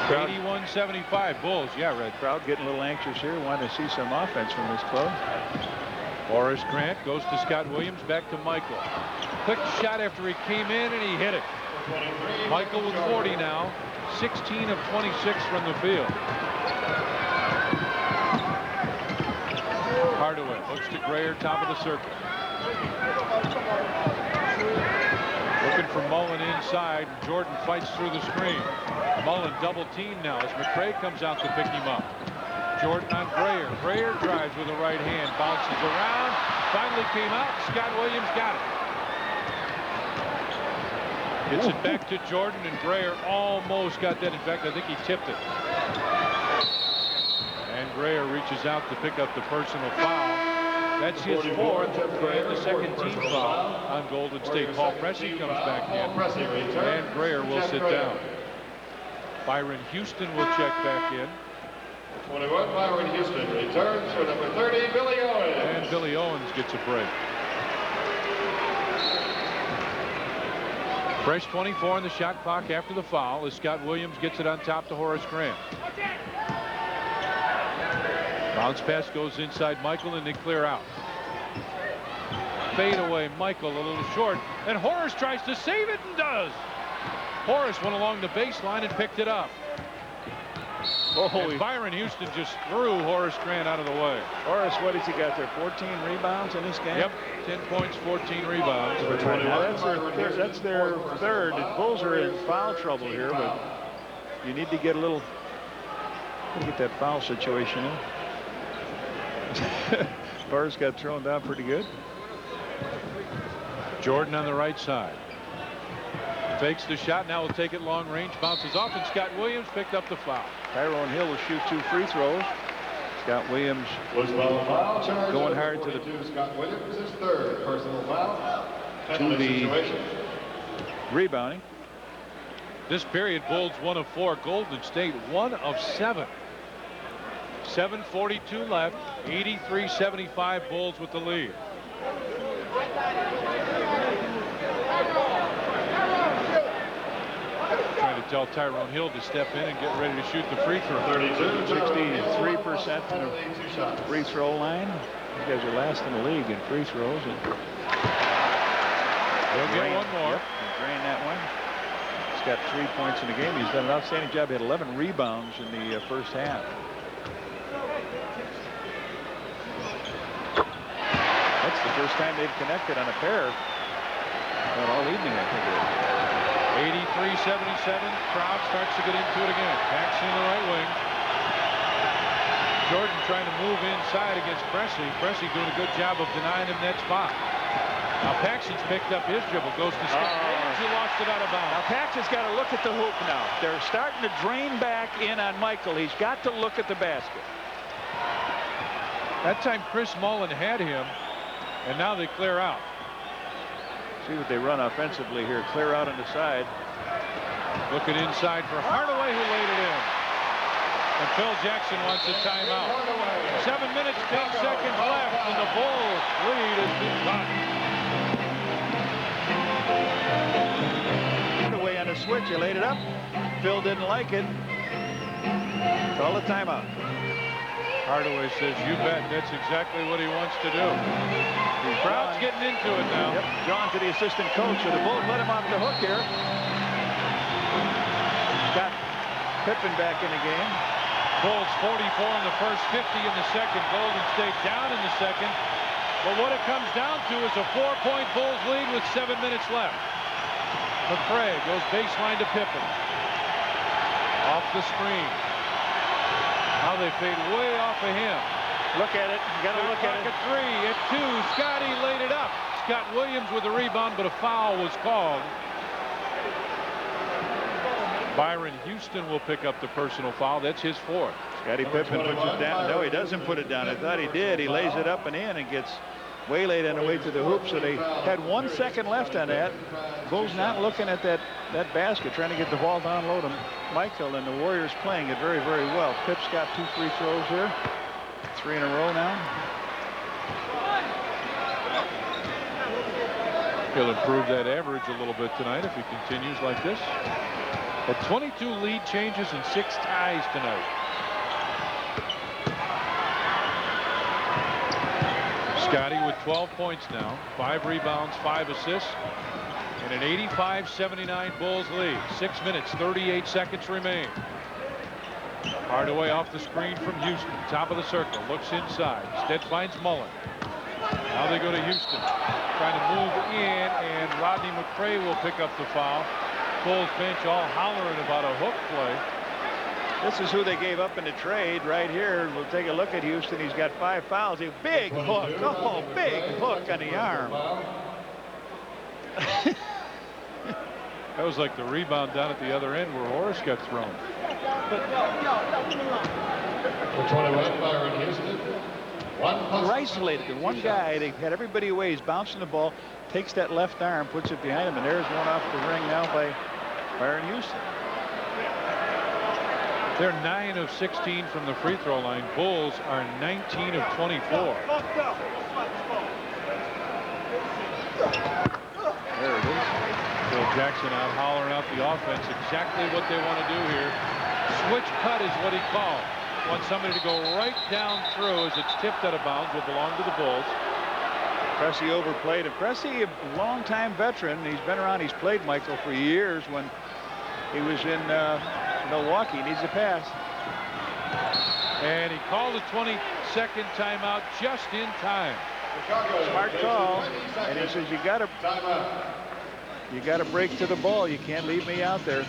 81-75 Bulls. Yeah, Red. Crowd getting a little anxious here. Want to see some offense from this club. Horace Grant goes to Scott Williams, back to Michael. Quick shot after he came in, and he hit it. Michael with 40 now. 16 of 26 from the field. Hardaway looks to Grayer, top of the circle. Looking for Mullen inside. Jordan fights through the screen. Mullen double teamed now as McRae comes out to pick him up. Jordan on Grayer. Grayer drives with the right hand, bounces around, finally came out. Scott Williams got it. Gets it back to Jordan, and Grayer almost got that. In fact, I think he tipped it. And Grayer reaches out to pick up the personal foul. That's his 4th and the second team foul on Golden State. Paul Pressey comes back in, and Grayer will sit down. Byron Houston will check back in. 21, Byron Houston returns for number 30, Billy Owens. And Billy Owens gets a break. Fresh 24 on the shot clock after the foul as Scott Williams gets it on top to Horace Grant. Bounce pass goes inside Michael, and they clear out. Fade away, Michael a little short, and Horace tries to save it and does. Horace went along the baseline and picked it up. And Byron Houston just threw Horace Grant out of the way. Horace, what has he got there? 14 rebounds in this game? Yep, 10 points, 14 rebounds. Now that's their third. The Bulls are in foul trouble here, but you need to get a little, get that foul situation in. Horace got thrown down pretty good. Jordan on the right side. Fakes the shot, now will take it long range, bounces off, and Scott Williams picked up the foul. Tyrone Hill will shoot 2 free throws. Scott Williams going hard to the Scott Williams, his third personal foul. To the rebounding. This period, Bulls 1 of 4, Golden State 1 of 7. 7:42 left, 83-75 Bulls with the lead. Trying to tell Tyrone Hill to step in and get ready to shoot the free throw. 63% from the free throw line. These guys are last in the league in free throws. And they'll get one more. Yep, drain that one. He's got 3 points in the game. He's done an outstanding job. He had 11 rebounds in the first half. That's the first time they've connected on a pair all evening, I think it is. 83-77. Crowd starts to get into it again. Paxson in the right wing. Jordan trying to move inside against Pressey. Pressey doing a good job of denying him that spot. Now Paxson's picked up his dribble. Goes to Scott Williams, who lost it out of bounds. Now Paxson's got to look at the hoop now. They're starting to drain back in on Michael. He's got to look at the basket. That time Chris Mullen had him, and now they clear out. See what they run offensively here. Clear out on the side. Looking inside for Hardaway, who laid it in. And Phil Jackson wants a timeout. 7 minutes, 10 seconds left, and the Bulls lead has been cut. Hardaway on a switch. He laid it up. Phil didn't like it. Call the timeout. Hardaway says, you bet, that's exactly what he wants to do. The crowd's getting into it now. Yep, John to the assistant coach. So the Bulls let him off the hook here. Got Pippen back in the game. Bulls 44 in the first, 50 in the second. Golden State down in the second. But what it comes down to is a 4-point Bulls lead with 7 minutes left. McCray goes baseline to Pippen. Off the screen. Now they fade way off of him. Look at it. You got to look at it. At 3, at 2. Scotty laid it up. Scott Williams with a rebound, but a foul was called. Byron Houston will pick up the personal foul. That's his 4th. Scottie Pippen puts it down. No, he doesn't put it down. I thought he did. He lays it up and in and gets waylaid on the way to the hoop. So they had 1 second left on that. Bulls not looking at that basket, trying to get the ball down low to Michael, and the Warriors playing it very, very well. Pip's got 2 free throws here. 3 in a row now. He'll improve that average a little bit tonight if he continues like this. At 22 lead changes and 6 ties tonight. Scotty with 12 points now, 5 rebounds, 5 assists, and an 85-79 Bulls lead. 6 minutes, 38 seconds remain. Hardaway off the screen from Houston, top of the circle, looks inside. Stead finds Mullen. Now they go to Houston, trying to move in, and Rodney McCray will pick up the foul. Bulls bench all hollering about a hook play. This is who they gave up in the trade right here. We'll take a look at Houston. He's got 5 fouls. A big hook. Oh, big hook on the arm. That was like the rebound down at the other end where Horace got thrown. For 21, Byron Houston. They're isolated. And one guy, they had everybody away. He's bouncing the ball, takes that left arm, puts it behind him, and there's one off the ring now by Byron Houston. They're 9 of 16 from the free throw line. Bulls are 19 of 24. There it is. Phil Jackson out hollering out the offense. Exactly what they want to do here. Switch cut is what he called. Wants somebody to go right down through as it's tipped out of bounds. Will belong to the Bulls. Pressey overplayed. And Pressey, a longtime veteran. He's been around. He's played Michael for years when he was in Milwaukee. He needs a pass. And he called a 22nd timeout just in time. Smart call. And he says, you got to break to the ball. You can't leave me out there.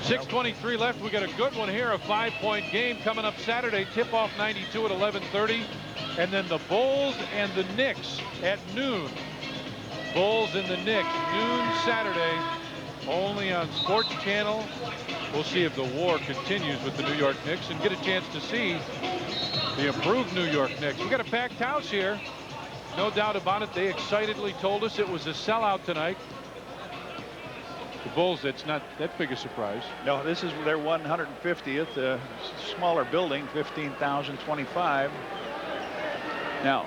6:23 left. We got a good one here. A 5-point game coming up Saturday. Tip-off 92 at 11:30. And then the Bulls and the Knicks at noon. Bulls and the Knicks, noon Saturday, only on Sports Channel. We'll see if the war continues with the New York Knicks and get a chance to see the improved New York Knicks. We got a packed house here. No doubt about it. They excitedly told us it was a sellout tonight. The Bulls, that's not that big a surprise. No, this is their 150th, smaller building, 15,025. Now,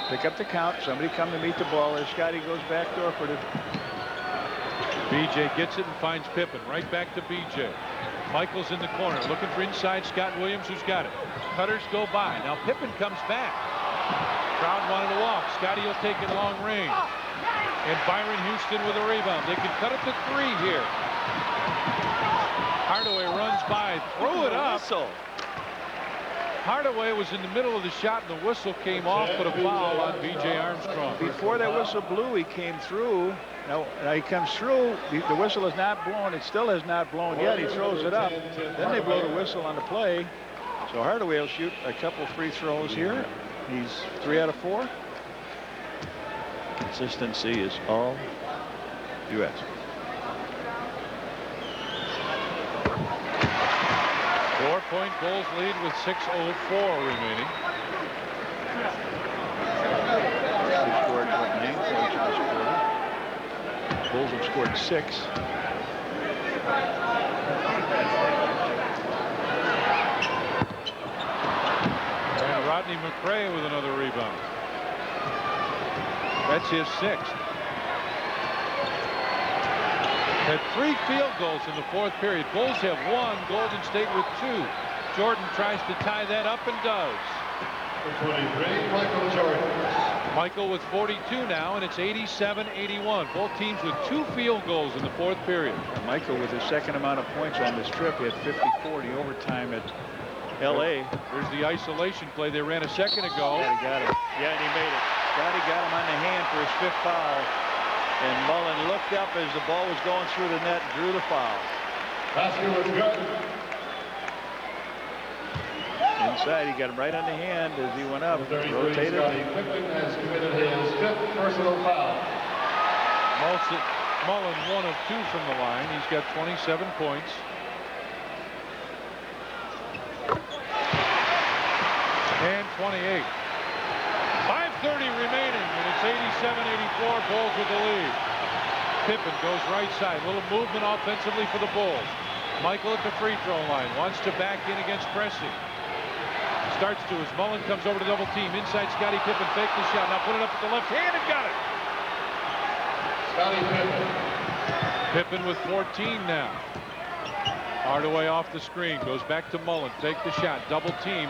pick up the count. Somebody come to meet the ball. As Scotty goes backdoor for the. BJ gets it and finds Pippen. Right back to BJ. Michael's in the corner looking for inside Scott Williams, who's got it. Cutters go by. Now Pippen comes back. Crowd wanted to walk. Scotty will take it long range. And Byron Houston with a rebound. They can cut it to 3 here. Hardaway runs by, threw it up. Hardaway was in the middle of the shot and the whistle came off, but a foul on B.J. Armstrong. Before that whistle blew, he came through. Now he comes through. The whistle is not blown. It still has not blown yet. He throws it up. Then they blow the whistle on the play. So Hardaway will shoot a couple free throws here. He's 3 out of 4. Consistency is all you ask. 4-point Bulls lead with 6:04 remaining. They scored 9 points in this quarter. Bulls have scored 6. And Rodney McRae with another rebound. That's his 6th. Had 3 field goals in the 4th period. Bulls have 1. Golden State with 2. Jordan tries to tie that up and does. For 23, Michael Jordan. Michael with 42 now, and it's 87-81. Both teams with 2 field goals in the 4th period. Michael with his 2nd amount of points on this trip. He had 54 in the overtime at L.A. There's the isolation play they ran a second ago. Yeah, he got it. Yeah, and he made it. Scotty got him on the hand for his 5th foul. And Mullen looked up as the ball was going through the net, drew the foul. Basket was good. Inside, he got him right on the hand as he went up. Rotated. Scotty Pippen has committed his 5th personal foul. Mullen 1 of 2 from the line. He's got 27 points. And 28. 5:30 remaining, and it's 87-84. Bulls with the lead. Pippen goes right side. Little movement offensively for the Bulls. Michael at the free throw line. Wants to back in against pressing. Starts to as Mullen comes over to double team. Inside Scottie Pippen. Fake the shot. Now put it up with the left hand and got it. Scottie Pippen. Pippen with 14 now. Hardaway off the screen. Goes back to Mullen. Take the shot. Double team.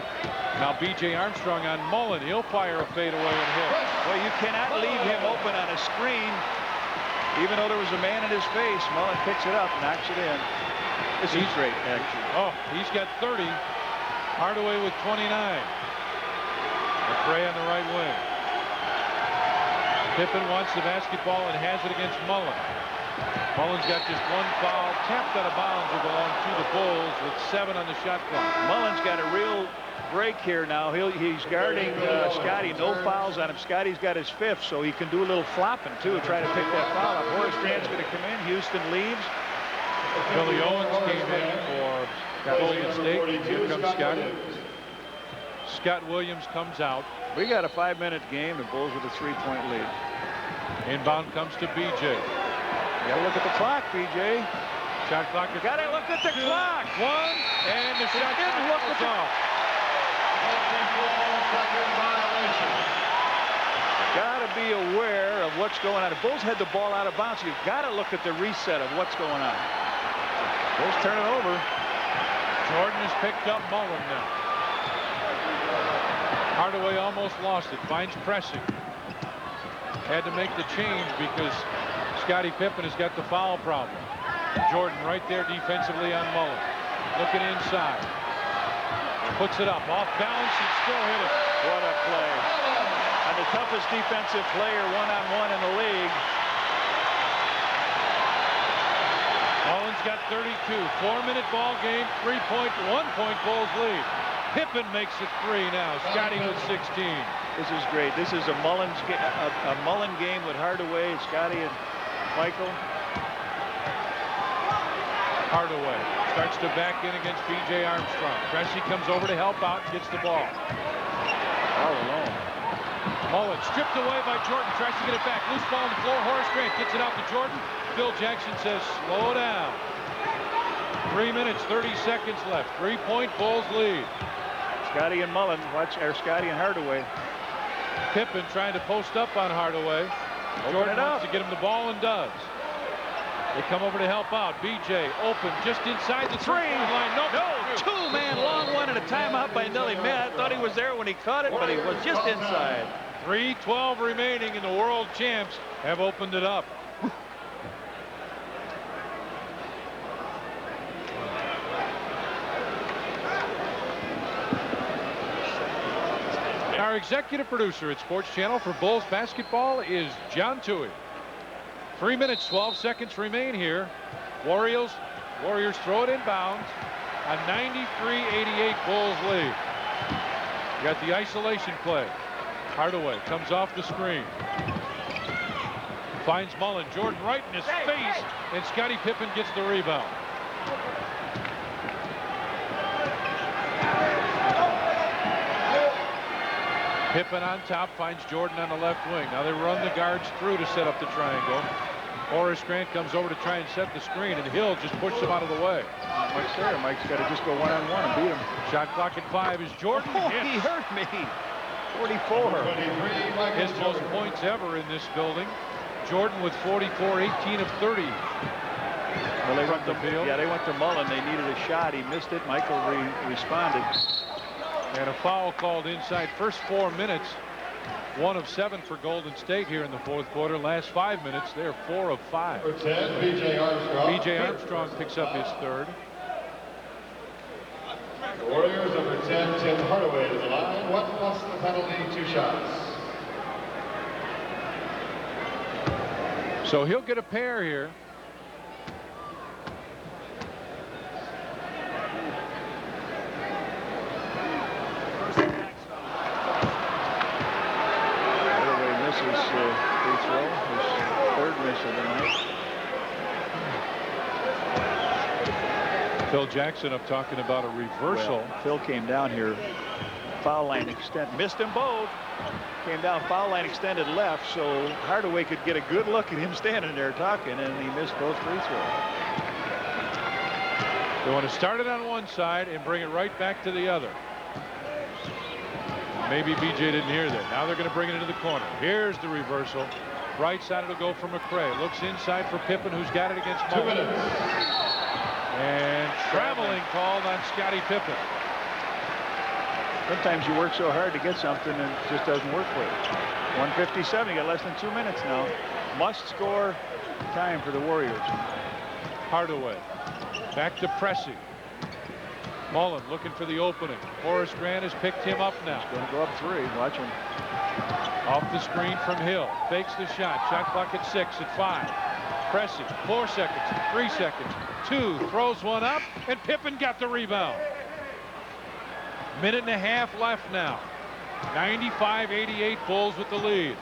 Now B.J. Armstrong on Mullen. He'll fire a fadeaway and hit. Well, you cannot leave him open on a screen. Even though there was a man in his face, Mullen picks it up, knocks it in. This is great, actually. Oh, he's got 30. Hardaway with 29. McRae on the right wing. Pippen wants the basketball and has it against Mullen. Mullen's got just 1 foul. Tapped out of bounds will belong to the Bulls with 7 on the shot clock. Mullen's got a real break here now. He's guarding Scotty. No fouls on him. Scotty's got his 5th, so he can do a little flopping, too, try to pick that foul up. Horace Grant's going to come in. Houston leaves. Billy Owens came in for Golden State. Here comes Scotty. Scott Williams comes out. We got a 5-minute game. The Bulls with a 3-point lead. Inbound comes to B.J. You gotta look at the clock, B.J. Shot clock. Gotta look at the clock. 1, and the shot didn't look at goes off. Gotta be aware of what's going on. The Bulls had the ball out of bounds. You've got to look at the reset of what's going on. Bulls turn it over. Jordan has picked up Mullen now. Hardaway almost lost it. Finds pressing. Had to make the change because Scottie Pippen has got the foul problem. Jordan right there defensively on Mullen. Looking inside. Puts it up, off balance, and still hit it. What a play. And the toughest defensive player one-on-one in the league. Mullins got 32. 4-minute ball game, 3-point, 1-point Bulls lead. Pippen makes it 3 now. Scotty with 16. This is great. This is a Mullen game with Hardaway, Scotty, and Michael. Hardaway starts to back in against B.J. Armstrong. Cressy comes over to help out and gets the ball. All alone. Mullins stripped away by Jordan. Tries to get it back. Loose ball on the floor. Horace Grant gets it out to Jordan. Phil Jackson says, slow down. 3 minutes, 30 seconds left. 3-point Bulls lead. Scotty and Mullen, Scotty and Hardaway. Pippen trying to post up on Hardaway. Jordan wants to get him the ball and does. They come over to help out. BJ open just inside the three-point line. No, two-man long one and a timeout by Nelly Matt. Thought he was there when he caught it, but he was just inside. 3:12 remaining, and the world champs have opened it up. Our executive producer at Sports Channel for Bulls basketball is John Toohey. 3 minutes, 12 seconds remain here. Warriors throw it inbounds. A 93-88 Bulls lead. You got the isolation play. Hardaway comes off the screen. Finds Mullen. Jordan right in his face. And Scottie Pippen gets the rebound. Pippen on top, finds Jordan on the left wing. Now they run the guards through to set up the triangle. Horace Grant comes over to try and set the screen, and Hill just pushes him out of the way. Mike's there. Mike's got to just go one-on-one and beat him. Shot clock at 5 is Jordan. Oh, he hurt me. 44. His most points ever in this building. Jordan with 44, 18 of 30. Well, they went to field. Yeah, they went to Mullen. They needed a shot. He missed it. Michael responded. And a foul called inside. First 4 minutes, 1 of 7 for Golden State here in the fourth quarter. Last 5 minutes, they're 4 of 5. For 10, B.J. Armstrong. B.J. Armstrong picks up his third. The Warriors, number 10, Tim Hardaway to the line. 1 plus the penalty, 2 shots. So he'll get a pair here. Phil Jackson up talking about a reversal. Well, Phil came down here, foul line extend, missed them both. Came down, foul line extended left, so Hardaway could get a good look at him standing there talking, and he missed both free throws. They want to start it on one side and bring it right back to the other. Maybe BJ didn't hear that. Now they're going to bring it into the corner. Here's the reversal. Right side it'll go for McRae. Looks inside for Pippen, who's got it against Mullen. 2 minutes. And traveling called on Scottie Pippen. Sometimes you work so hard to get something and it just doesn't work for you. 1:57, you got less than 2 minutes now. Must score time for the Warriors. Hardaway back to Pressey. Mullen looking for the opening. Horace Grant has picked him up now. He's going to go up 3. Watch him. Off the screen from Hill. Fakes the shot. Shot clock at 6, at 5. Pressey, 4 seconds, 3 seconds, 2, throws one up, and Pippen got the rebound. Minute and a half left now. 95-88 Bulls with the lead.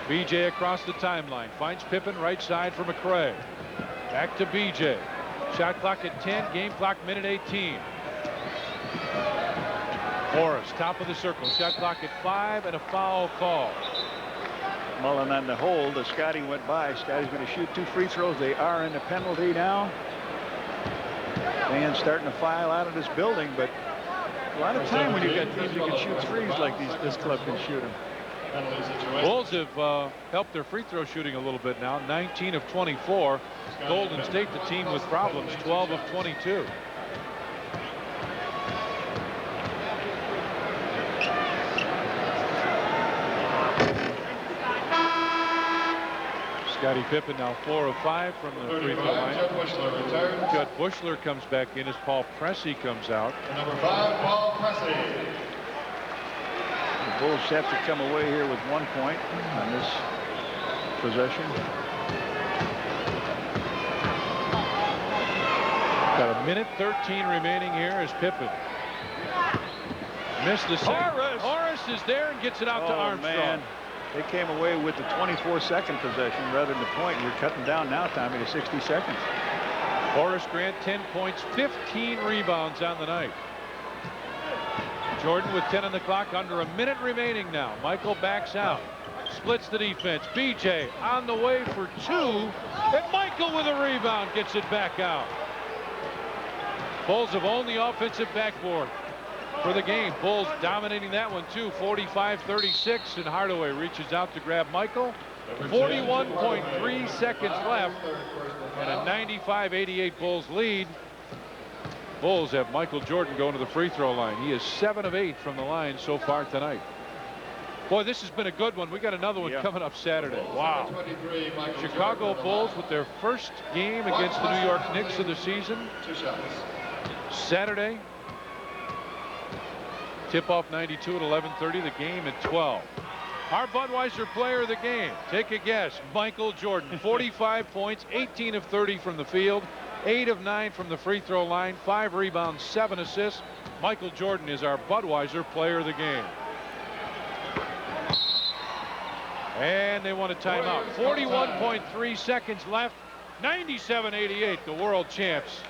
BJ across the timeline. Finds Pippen right side for McRae. Back to BJ. Shot clock at 10, game clock minute 18. Morris, top of the circle. Shot clock at 5 and a foul call. Mullen on the hold. The Scotty went by. Scotty's going to shoot 2 free throws. They are in the penalty now. Fans starting to file out of this building, but a lot of time when you've got teams that can shoot threes like this club can shoot them. Bulls have helped their free throw shooting a little bit now. 19 of 24. Golden State, the team with problems, 12 of 22. Scottie Pippen now 4 of 5 from the free throw line. Judd Bushler returns. Judd Bushler comes back in as Paul Pressey comes out. And number 5, Paul Pressey. The Bulls have to come away here with 1 point on this possession. Got a minute 13 remaining here as Pippen missed the second. Horace is there and gets it out to Armstrong. Man. They came away with the 24-second possession rather than the point. You're cutting down now, Tommy, to 60 seconds. Horace Grant 10 points, 15 rebounds on the night. Jordan with 10 on the clock, under a minute remaining now. Michael backs out, splits the defense. BJ on the way for 2, and Michael with a rebound gets it back out. Bulls have owned the offensive backboard for the game. Bulls dominating that one too, 45-36, and Hardaway reaches out to grab Michael. 41.3 seconds left, and a 95-88 Bulls lead. Bulls have Michael Jordan going to the free throw line. He is 7 of 8 from the line so far tonight. Boy, this has been a good one. We got another one coming up Saturday. Wow. Chicago Bulls with their first game against the New York Knicks of the season. 2 shots. Saturday. Tip-off 92 at 11:30. The game at 12. Our Budweiser player of the game. Take a guess. Michael Jordan. 45 points, 18 of 30 from the field, 8 of 9 from the free throw line, 5 rebounds, 7 assists. Michael Jordan is our Budweiser player of the game. And they want a timeout. 41.3 seconds left. 97-88, the world champs.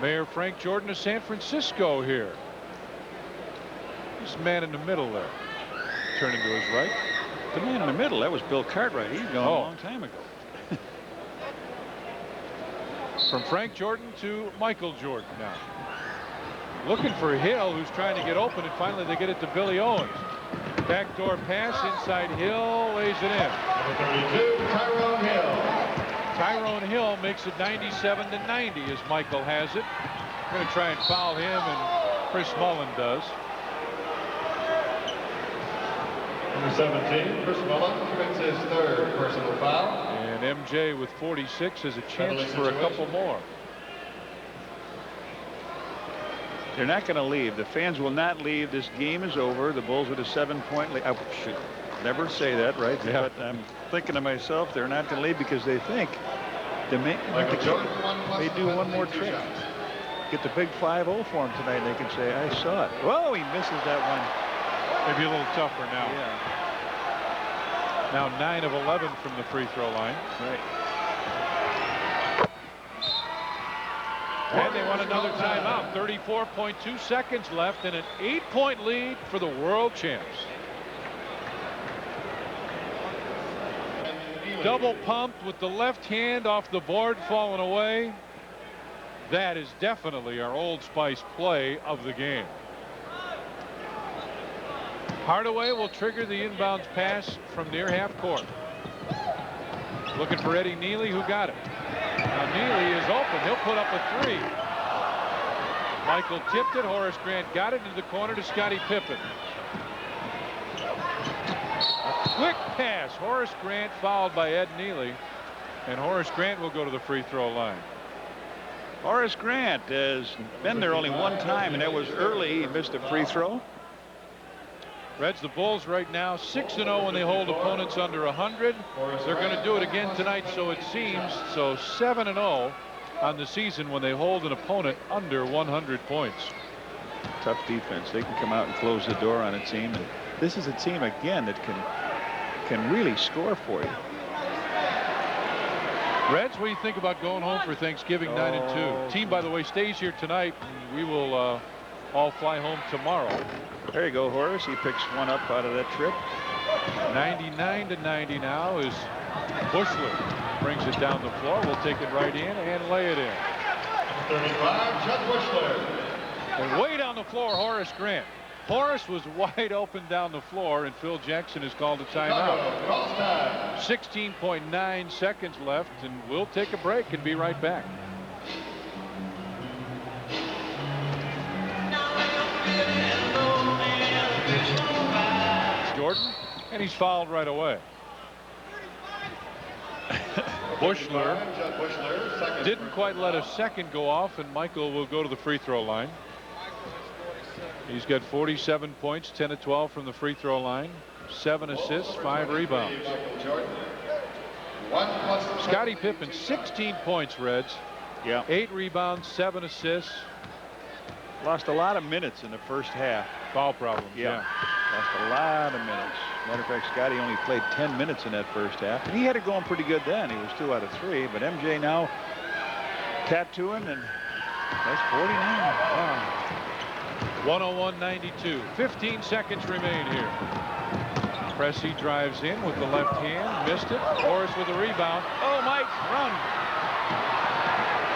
Mayor Frank Jordan of San Francisco here. This man in the middle there. Turning to his right. The man in the middle, that was Bill Cartwright. He's gone a long time ago. From Frank Jordan to Michael Jordan now. Looking for Hill, who's trying to get open, and finally they get it to Billy Owens. Backdoor pass inside Hill, lays it in. Number 32, Tyrone Hill. Tyrone Hill makes it 97-90 as Michael has it. Going to try and foul him, and Chris Mullen does. Number 17, Chris Mullen commits his 3rd personal foul. And MJ with 46 has a chance for a couple more. They're not going to leave. The fans will not leave. This game is over. The Bulls with a 7-point lead. I should never say that, right? Yeah. But I'm thinking to myself, they're not going to leave because they think they may do one more trick. Get the big 5-0 for him tonight. They can say, I saw it. Whoa, he misses that one. Maybe a little tougher now. Yeah. Now 9 of 11 from the free throw line. Right. And they want another timeout. 34.2 seconds left and an 8-point lead for the world champs. Double pumped with the left hand off the board, falling away. That is definitely our Old Spice play of the game. Hardaway will trigger the inbounds pass from near half court. Looking for Eddie Neely, who got it. Now Neely is open. He'll put up a 3. Michael tipped it. Horace Grant got it into the corner to Scottie Pippen. A quick pass. Horace Grant fouled by Ed Neely. And Horace Grant will go to the free throw line. Horace Grant has been there only one time, and that was early. He missed a free throw. Reds, the Bulls right now 6-0 when they hold opponents under 100. They're going to do it again tonight, so it seems. So 7-0 on the season when they hold an opponent under 100 points. Tough defense. They can come out and close the door on a team. And this is a team again that can really score for you. Reds, what do you think about going home for Thanksgiving 9-2? Team, by the way, stays here tonight. We will all fly home tomorrow. There you go, Horace. He picks one up out of that trip. 99-90 now is Bushler. Brings it down the floor. We'll take it right in and lay it in. 35, Judd Bushler. And way down the floor, Horace Grant. Horace was wide open down the floor, and Phil Jackson has called a timeout. 16.9 seconds left, and we'll take a break and be right back. Jordan, and he's fouled right away. Bushler didn't quite let a second go off, and Michael will go to the free throw line. He's got 47 points, 10 of 12 from the free throw line, 7 assists, 5 rebounds. Scottie Pippen, 16 points, Reds. Yeah. 8 rebounds, 7 assists. Lost a lot of minutes in the first half. Foul problems. Yeah. Lost a lot of minutes. Matter of fact, Scottie only played 10 minutes in that first half. And he had it going pretty good then. He was 2 out of 3. But MJ now tattooing, and that's 49. Wow. 101-92. 15 seconds remain here. Pressey drives in with the left hand. Missed it. Horace with a rebound. Oh, Mike, run.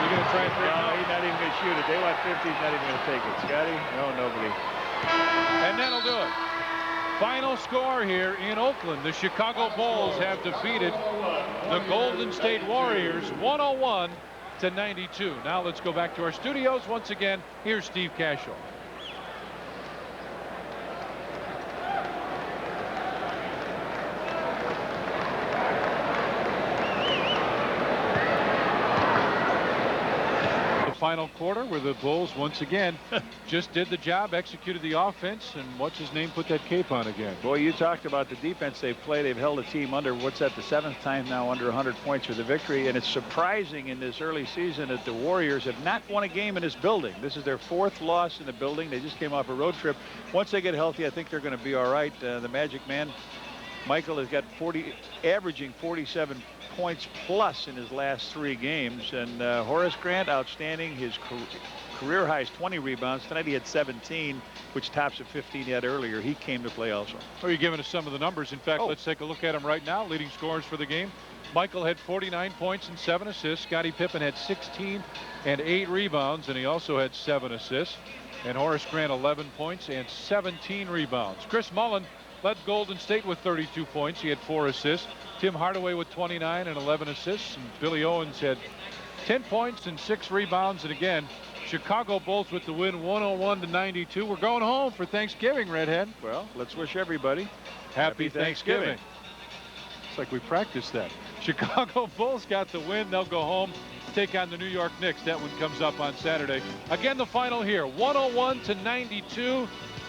You're going to try and bring it up? He's not even going to shoot it. They want 50. He's not even going to take it. Scottie? No, nobody. And that'll do it. Final score here in Oakland. The Chicago Bulls have defeated the Golden State Warriors 101-92. Now let's go back to our studios. Once again, here's Steve Cashel. Final quarter where the Bulls once again just did the job, executed the offense, and what's his name put that cape on again. Boy, you talked about the defense they've played. They've held a team under, what's that, the 7th time now under 100 points for the victory. And it's surprising in this early season that the Warriors have not won a game in this building. This is their 4th loss in the building. They just came off a road trip. Once they get healthy, I think they're going to be all right. The Magic Man, Michael, has got averaging 47 points plus in his last 3 games, and Horace Grant, outstanding. His career high is 20 rebounds. Tonight he had 17, which tops a 15 he had earlier. He came to play also. Well, you're giving us some of the numbers. In fact, let's take a look at him right now. Leading scorers for the game. Michael had 49 points and 7 assists. Scottie Pippen had 16 and 8 rebounds, and he also had 7 assists. And Horace Grant 11 points and 17 rebounds. Chris Mullin led Golden State with 32 points. He had 4 assists. Tim Hardaway with 29 and 11 assists. And Billy Owens had 10 points and 6 rebounds. And again, Chicago Bulls with the win 101-92. We're going home for Thanksgiving, Redhead. Well, let's wish everybody Happy Thanksgiving. It's like we practiced that. Chicago Bulls got the win. They'll go home, take on the New York Knicks. That one comes up on Saturday. Again, the final here, 101-92.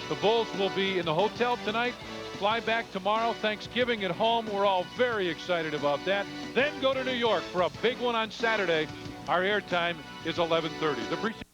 The Bulls will be in the hotel tonight. Fly back tomorrow. Thanksgiving at home. We're all very excited about that. Then go to New York for a big one on Saturday. Our airtime is 11:30.